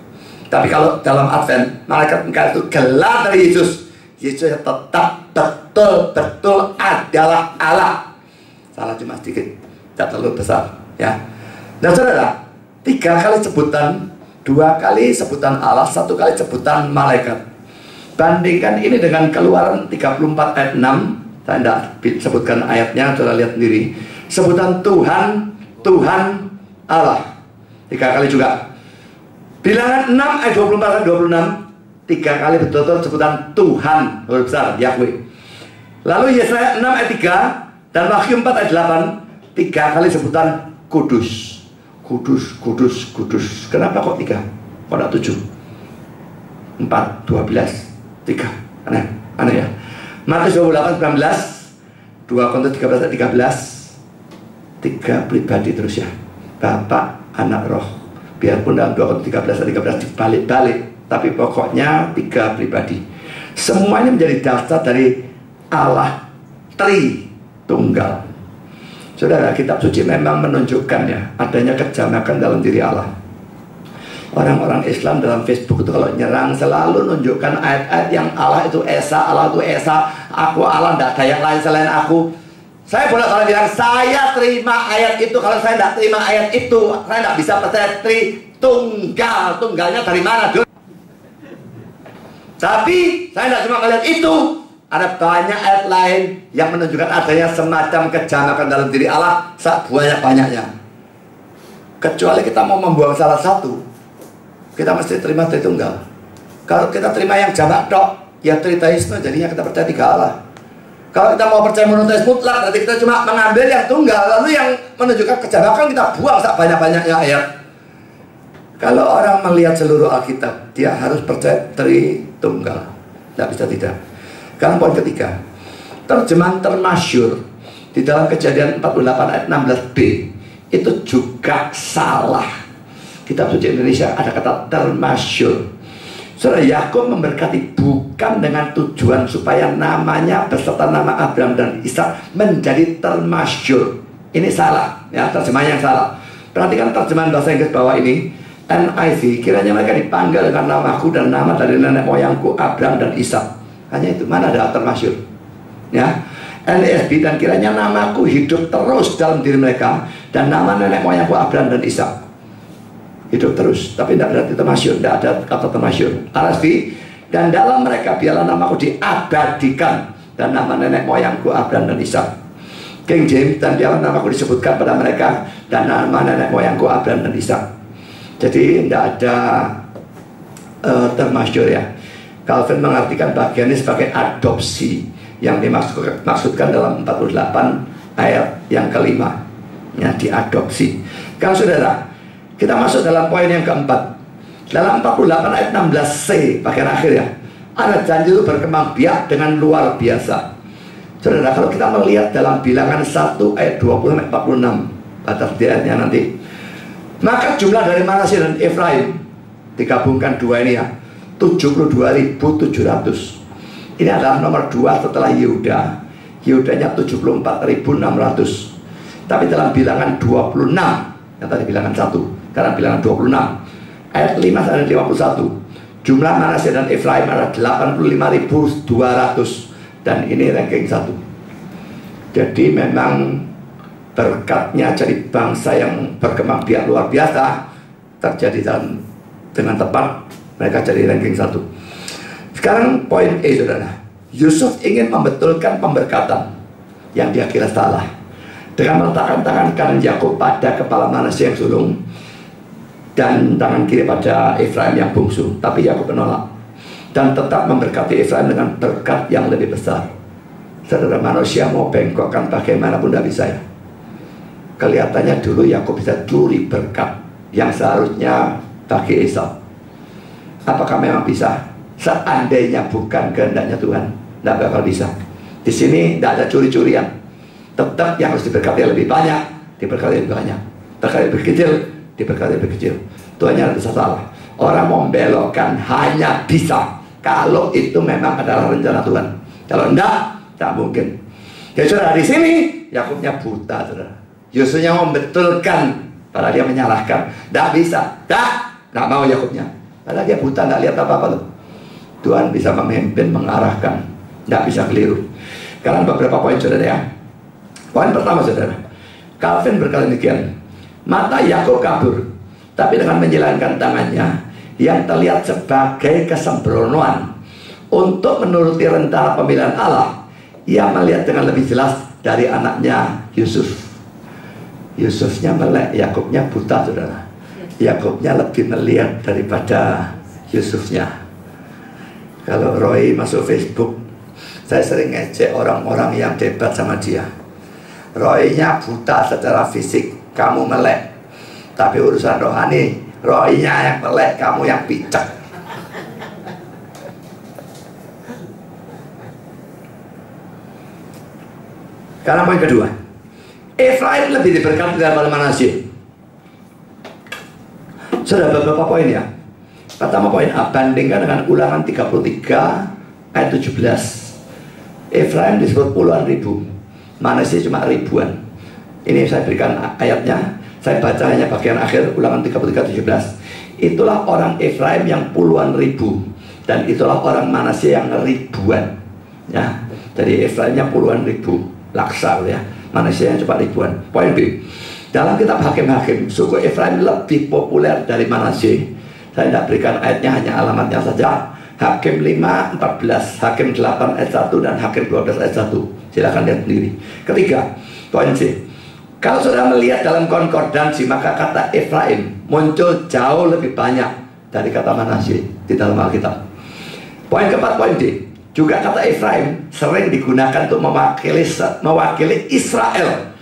S2: Tapi kalau dalam Advent, malaikat Mikael itu gelar dari Yesus. Yesus tetap betul-betul adalah Allah. Salah cuma sedikit, tidak terlalu besar, ya. Dan saudara, 3 kali sebutan, 2 kali sebutan Allah, 1 kali sebutan malaikat. Bandingkan ini dengan Keluaran 34 ayat 6. Saya tidak sebutkan ayatnya, saudara lihat sendiri. Sebutan Tuhan, Tuhan Allah 3 kali juga. Bilangan 6 ayat 24 dan 26, 3 kali betul-betul sebutan Tuhan, huruf besar, Yahweh. Lalu Yesaya 6 ayat 3 dan Wahyu 4 ayat 8, 3 kali sebutan Kudus. Kudus, kudus, kudus. Kenapa kok 3? Kok tidak 7? 4, 12, 3. Aneh ya. Matius 28, 19, 2 Korintus 13 ayat 13, 3 pribadi terus ya. Bapa, Anak, Roh. Biarpun dalam 2 Korintus 13 ayat 13 dibalik-balik, tapi pokoknya 3 pribadi. Semuanya menjadi dasar dari Allah Tritunggal. Saudara, kitab suci memang menunjukkan ya adanya kejamakan dalam diri Allah. Orang-orang Islam dalam Facebook itu kalau nyerang selalu menunjukkan ayat-ayat yang Allah itu Esa, Allah itu Esa, aku Allah, tidak ada yang lain selain aku. Saya boleh kalau bilang, saya terima ayat itu. Kalau saya tidak terima ayat itu, saya tidak bisa percaya Tritunggal. Tunggalnya dari mana, Dul? Tapi saya tidak cuma melihat itu. Ada banyak ayat lain yang menunjukkan adanya semacam kejamakan dalam diri Allah sebanyak-banyaknya. Kecuali kita mau membuang salah satu, kita mesti terima Tritunggal. Kalau kita terima yang jamak tok, ya triteisme, jadinya kita percaya 3 Allah. Kalau kita mau percaya monoteis mutlak, berarti kita cuma mengambil yang tunggal, lalu yang menunjukkan kejamakan kita buang sebanyak-banyaknya ayat. Kalau orang melihat seluruh Alkitab, dia harus percaya Tritunggal. Tidak bisa tidak. Sekarang poin ketiga, terjemahan termasyur di dalam Kejadian 48 ayat 16b itu juga salah. Kitab suci Indonesia ada kata termasyur. Saudara, Yakub memberkati bukan dengan tujuan supaya namanya beserta nama Abraham dan Ishak menjadi termasyur. Ini salah, ya, terjemahan yang salah. Perhatikan terjemahan bahasa Inggris bawah ini, NIV, kiranya mereka dipanggil dengan namaku dan nama dari nenek moyangku Abraham dan Ishak. Hanya itu, mana ada termasyur, ya. NESB, dan kiranya namaku hidup terus dalam diri mereka dan nama nenek moyangku Abraham dan Ishak. Hidup terus, tapi tidak berarti termasyur, tidak ada kata termasyur. RSV, dan dalam mereka biarlah namaku diabadikan dan nama nenek moyangku Abraham dan Ishak. King James, dan dalam namaku disebutkan pada mereka dan nama nenek moyangku Abraham dan Ishak. Jadi tidak ada termasyur ya. Calvin mengartikan bagian ini sebagai adopsi yang dimaksudkan dalam 48 ayat yang kelima, ya, diadopsi. Kalau saudara, kita masuk dalam poin yang keempat. Dalam 48 ayat 16c bagian akhir ya, ada janji itu berkembang biak dengan luar biasa. Saudara, kalau kita melihat dalam Bilangan 1 ayat 20 sampai 46, batas di ayatnya nanti, maka jumlah dari Manasye dan Efraim digabungkan dua ini ya, 72.700. Ini adalah nomor 2 setelah Yehuda. Yehudanya 74.600. Tapi dalam Bilangan 26, yang tadi Bilangan 1, sekarang Bilangan 26 ayat 5 sampai 51, jumlah Manasye dan Efraim adalah 85.200. Dan ini ranking 1. Jadi memang berkatnya jadi bangsa yang berkembang biak luar biasa terjadi dengan tepat, mereka jadi ranking 1. Sekarang poin E, saudara. Yusuf ingin membetulkan pemberkatan yang dia kira salah dengan meletakkan tangan kanan Yakub pada kepala Manasye yang sulung dan tangan kiri pada Efraim yang bungsu. Tapi Yakub menolak dan tetap memberkati Efraim dengan berkat yang lebih besar. Saudara, manusia mau bengkokkan bagaimanapun tidak bisa ya. Kelihatannya dulu Yakub bisa curi berkat yang seharusnya bagi Esau. Apakah memang bisa? Seandainya bukan kehendaknya Tuhan, tidak bakal bisa. Di sini tidak ada curi-curian. Tetap yang harus diberkati lebih banyak, diberkati lebih banyak. Berkati lebih kecil, diberkati lebih kecil. Tuhan yang bisa salah. Orang membelokkan hanya bisa kalau itu memang adalah rencana Tuhan. Kalau enggak, tak mungkin. Jadi saudara, di sini Yakubnya buta, saudara. Yusufnya membetulkan, padahal dia menyalahkan. Tidak bisa, tidak mau Yakubnya. Padahal dia buta, tidak lihat apa-apa loh. Tuhan bisa memimpin, mengarahkan. Nggak bisa keliru. Sekarang beberapa poin saudara ya. Poin pertama saudara, Calvin berkata demikian, mata Yakub kabur, tapi dengan menjalankan tangannya yang terlihat sebagai kesembronoan untuk menuruti rencana pemilihan Allah, ia melihat dengan lebih jelas dari anaknya Yusuf. Yusufnya melek, Yakubnya buta saudara. Yakubnya lebih melihat daripada Yusufnya. Kalau Roy masuk Facebook, saya sering ngecek orang-orang yang debat sama dia. Roy-nya buta secara fisik, kamu melek. Tapi urusan rohani, Roy-nya yang melek, kamu yang picek. Karena poin kedua, Efraim lebih diberkati daripada Manasye. Sudah beberapa poin ya. Pertama poin A, bandingkan dengan Ulangan 33 ayat 17. Efraim disebut puluhan ribu, Manasye cuma ribuan. Ini saya berikan ayatnya. Saya baca hanya bagian akhir Ulangan 33:17. Itulah orang Efraim yang puluhan ribu, dan itulah orang Manasye yang ribuan. Ya, jadi Efraimnya puluhan ribu, laksa ya. Manasye yang cuma ribuan. Poin B, dalam kitab Hakim-Hakim, suku Efraim lebih populer dari Manasye. Saya tidak berikan ayatnya, hanya alamatnya saja. Hakim 5:14, Hakim 8 ayat 1, dan Hakim 12 ayat 1. Silakan lihat sendiri. Ketiga, poin C, kalau saudara melihat dalam konkordansi, maka kata Efraim muncul jauh lebih banyak dari kata Manasye di dalam Alkitab. Poin keempat, poin D, juga kata Efraim sering digunakan untuk mewakili Israel.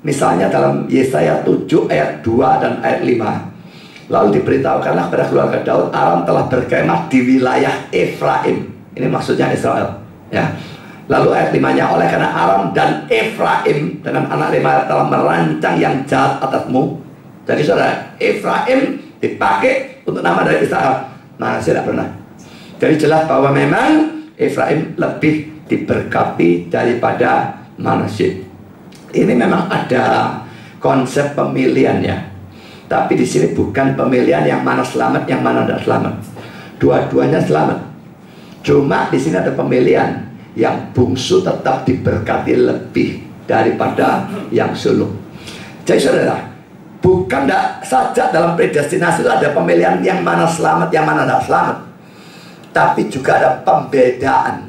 S2: Misalnya dalam Yesaya 7 ayat 2 dan ayat 5. Lalu diberitahukanlah kepada keluarga Daud, Aram telah berkemah di wilayah Efraim. Ini maksudnya Israel ya. Lalu ayat 5-nya, oleh karena Aram dan Efraim dengan anak Remaliah telah merancang yang jahat atasmu. Jadi saudara, Efraim dipakai untuk nama dari Israel. Manasye tidak pernah. Jadi jelas bahwa memang Efraim lebih diberkati daripada Manasye. Ini memang ada konsep pemilihan ya. Tapi di sini bukan pemilihan yang mana selamat, yang mana tidak selamat. Dua-duanya selamat. Cuma di sini ada pemilihan yang bungsu tetap diberkati lebih daripada yang sulung. Jadi saudara, bukan tidak saja dalam predestinasi itu ada pemilihan yang mana selamat, yang mana tidak selamat, tapi juga ada pembedaan.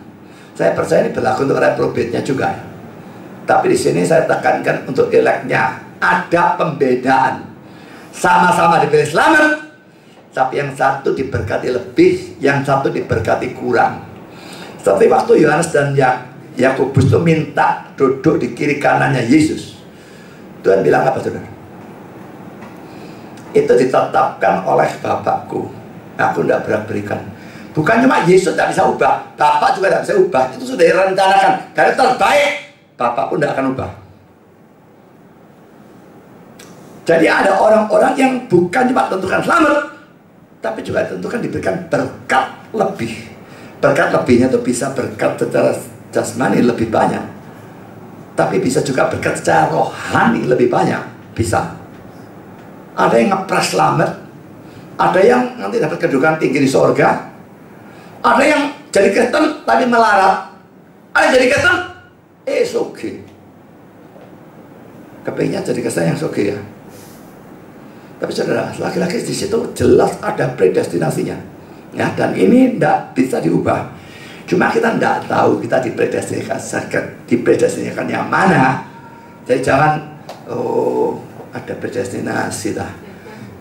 S2: Saya percaya ini berlaku untuk reprobate-nya juga. Tapi di sini saya tekankan untuk elect-nya ada pembedaan. Sama-sama dipilih selamat, tapi yang satu diberkati lebih, yang satu diberkati kurang. Seperti waktu Yohanes dan Yakobus itu minta duduk di kiri kanannya Yesus. Tuhan bilang apa saudara? Itu ditetapkan oleh Bapakku, aku tidak berhak berikan. Bukan cuma Yesus tidak bisa ubah, Bapak juga tidak bisa ubah. Itu sudah direncanakan. Karena terbaik, Bapak pun tidak akan ubah. Jadi ada orang-orang yang bukan cuma tentukan selamat, tapi juga tentukan diberikan berkat lebih. Berkat lebihnya itu bisa berkat secara jasmani lebih banyak, tapi bisa juga berkat secara rohani lebih banyak. Bisa. Ada yang ngepres selamat, ada yang nanti dapat kedudukan tinggi di sorga, ada yang jadi Kristen tapi melarat, ada yang jadi Kristen soge. Kepingnya jadi Kristen yang soge ya. Tapi saudara, laki-laki di situ jelas ada predestinasinya, ya, dan ini tidak bisa diubah. Cuma kita tidak tahu kita dipredestinasikan yang mana. Jadi jangan ada predestinasi lah.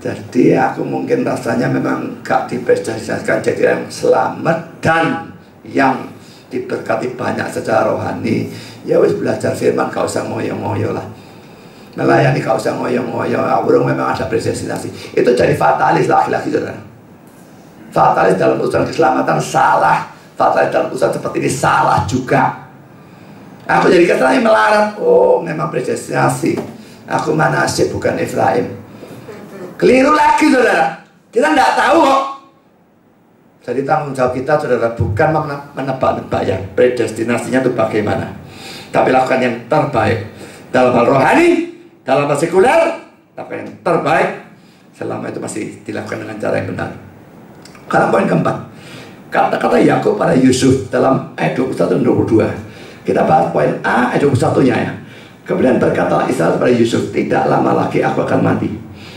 S2: Jadi aku mungkin rasanya memang gak dipredestinasikan jadi yang selamat dan yang diberkati banyak secara rohani. Ya wis belajar firman, gak usah ngoyo-ngoyo lah. Melayani gak usah ngoyo-ngoyo. Burung memang ada predestinasi. Itu jadi fatalis laki-laki saudara. Fatalis dalam urusan keselamatan salah. Fatalis dalam urusan seperti ini salah juga. Aku jadi kesannya melarat. Oh memang predestinasi. Aku Manasye bukan Efraim. Keliru lagi saudara. Kita tidak tahu kok. Jadi tanggung jawab kita saudara bukan menebak-nebak ya predestinasinya itu bagaimana, tapi lakukan yang terbaik dalam hal rohani, dalam hal sekuler, lakukan yang terbaik selama itu masih dilakukan dengan cara yang benar. Karena poin keempat, kata-kata Yakub pada Yusuf dalam ayat 21 dan 22. Kita bahas poin A ayat 21-nya ya. Kemudian berkatalah Israel kepada Yusuf, tidak lama lagi aku akan mati,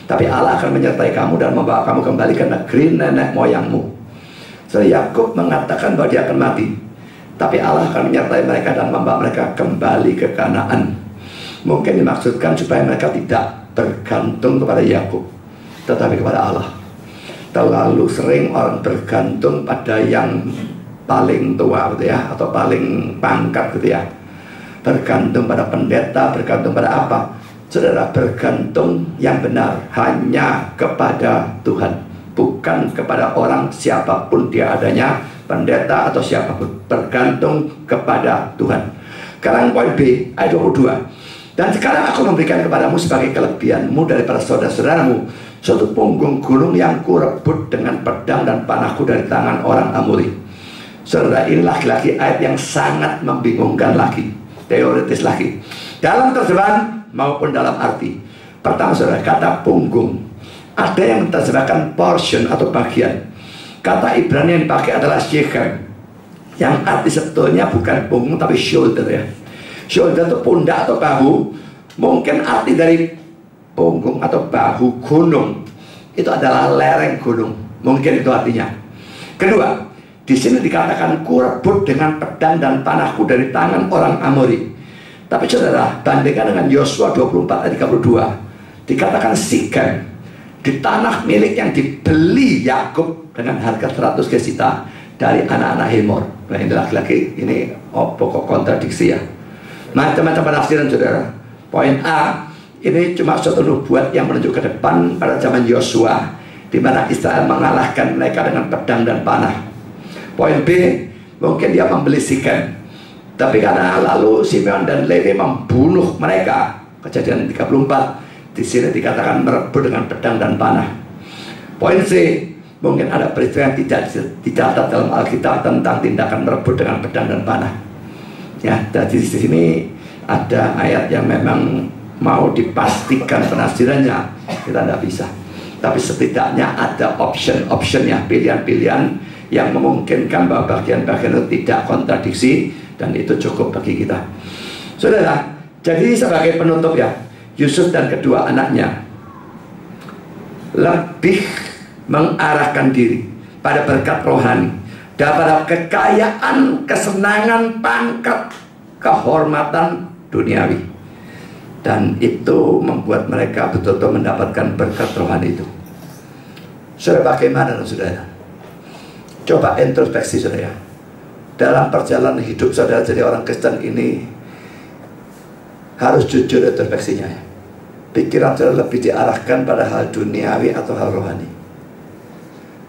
S2: tapi Allah akan menyertai kamu dan membawa kamu kembali ke negeri nenek moyangmu. Jadi Yakub mengatakan bahwa dia akan mati, tapi Allah akan menyertai mereka dan membawa mereka kembali ke Kanaan. Mungkin dimaksudkan supaya mereka tidak bergantung kepada Yakub, tetapi kepada Allah. Terlalu sering orang bergantung pada yang paling tua gitu ya, atau paling pangkat gitu ya. Bergantung pada pendeta, bergantung pada apa? Saudara, bergantung yang benar hanya kepada Tuhan, bukan kepada orang siapapun dia adanya, pendeta atau siapapun. Bergantung kepada Tuhan. Sekarang poin B ayat 22. Dan sekarang aku memberikan kepadamu sebagai kelebihanmu daripada saudara-saudaramu suatu punggung gunung yang kurebut dengan pedang dan panahku dari tangan orang Amori. Saudara, ini lagi-lagi ayat yang sangat membingungkan lagi, teoritis lagi, dalam terjemahan maupun dalam arti. Pertama saudara, kata punggung, ada yang menerjemahkan portion atau bagian. Kata Ibrani yang dipakai adalah shechem, yang arti sebetulnya bukan punggung tapi shoulder ya. Shoulder itu pundak atau bahu. Mungkin arti dari punggung atau bahu gunung itu adalah lereng gunung, mungkin itu artinya. Kedua, di sini dikatakan kurebut dengan pedang dan panahku dari tangan orang Amori. Tapi saudara, bandingkan dengan Yosua 24 ayat 32, dikatakan Sikem, di tanah milik yang dibeli Yakub dengan harga 100 kesita dari anak-anak Hemor. Nah ini lagi-lagi ini pokok kontradiksi ya. Macam-macam penafsiran saudara. Poin A, ini cuma suatu nubuat yang menunjuk ke depan pada zaman Yosua, di mana Israel mengalahkan mereka dengan pedang dan panah. Poin B, mungkin dia membeli Sikem, tapi karena lalu Simeon dan Levi membunuh mereka. Kejadian 34, di sini dikatakan merebut dengan pedang dan panah. Poin C, mungkin ada peristiwa yang tidak dicatat dalam Alkitab tentang tindakan merebut dengan pedang dan panah. Ya, jadi di sini ada ayat yang memang mau dipastikan penafsirannya, kita tidak bisa. Tapi setidaknya ada option-optionnya, pilihan-pilihan yang memungkinkan bahwa bagian-bagian itu tidak kontradiksi, dan itu cukup bagi kita. Saudara, jadi sebagai penutup ya, Yusuf dan kedua anaknya lebih mengarahkan diri pada berkat rohani, daripada kekayaan, kesenangan, pangkat, kehormatan duniawi. Dan itu membuat mereka betul-betul mendapatkan berkat rohani itu. Saudara, bagaimana saudara? Coba introspeksi saudara. Dalam perjalanan hidup saudara jadi orang Kristen ini harus jujur introspeksinya ya. Pikiran saudara lebih diarahkan pada hal duniawi atau hal rohani,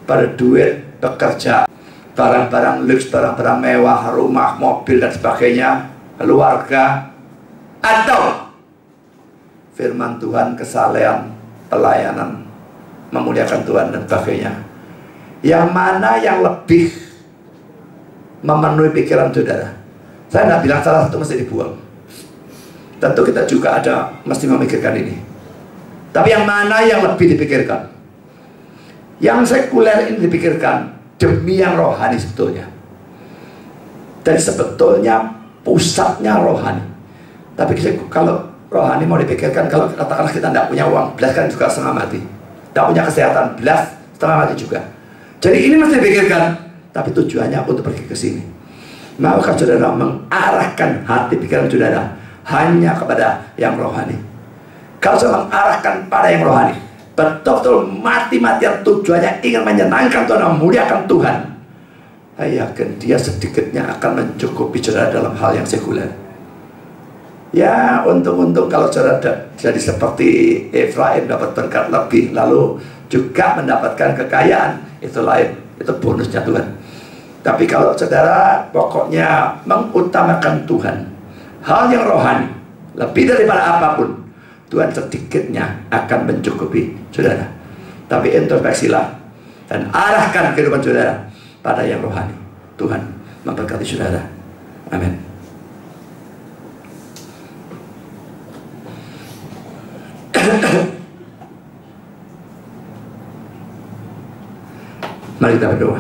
S2: pada duit, pekerjaan, barang-barang luks, barang-barang mewah, rumah, mobil dan sebagainya, keluarga, atau firman Tuhan, kesalehan, pelayanan, memuliakan Tuhan dan sebagainya. Yang mana yang lebih memenuhi pikiran saudara? Saya tidak bilang salah satu mesti dibuang. Tentu kita juga ada mesti memikirkan ini. Tapi yang mana yang lebih dipikirkan? Yang sekuler ini dipikirkan demi yang rohani sebetulnya. Dan sebetulnya pusatnya rohani. Tapi kalau rohani mau dipikirkan, kalau katakanlah kita tidak punya uang, belas kan juga setengah mati. Tidak punya kesehatan, belas setengah mati juga. Jadi ini mesti dipikirkan, tapi tujuannya untuk pergi ke sini. Maukah saudara mengarahkan hati pikiran saudara hanya kepada yang rohani? Kalau saudara mengarahkan pada yang rohani, betul-betul mati-matian tujuannya ingin menyenangkan Tuhan, memuliakan Tuhan, saya yakin dia sedikitnya akan mencukupi saudara dalam hal yang sekuler. Ya, untung-untung kalau saudara jadi seperti Efraim, dapat berkat lebih, lalu juga mendapatkan kekayaan, itu lain, itu bonusnya Tuhan. Tapi kalau saudara pokoknya mengutamakan Tuhan, hal yang rohani lebih daripada apapun, Tuhan sedikitnya akan mencukupi saudara. Tapi introspeksilah dan arahkan kehidupan saudara pada yang rohani. Tuhan memberkati saudara. Amin. Mari kita berdoa.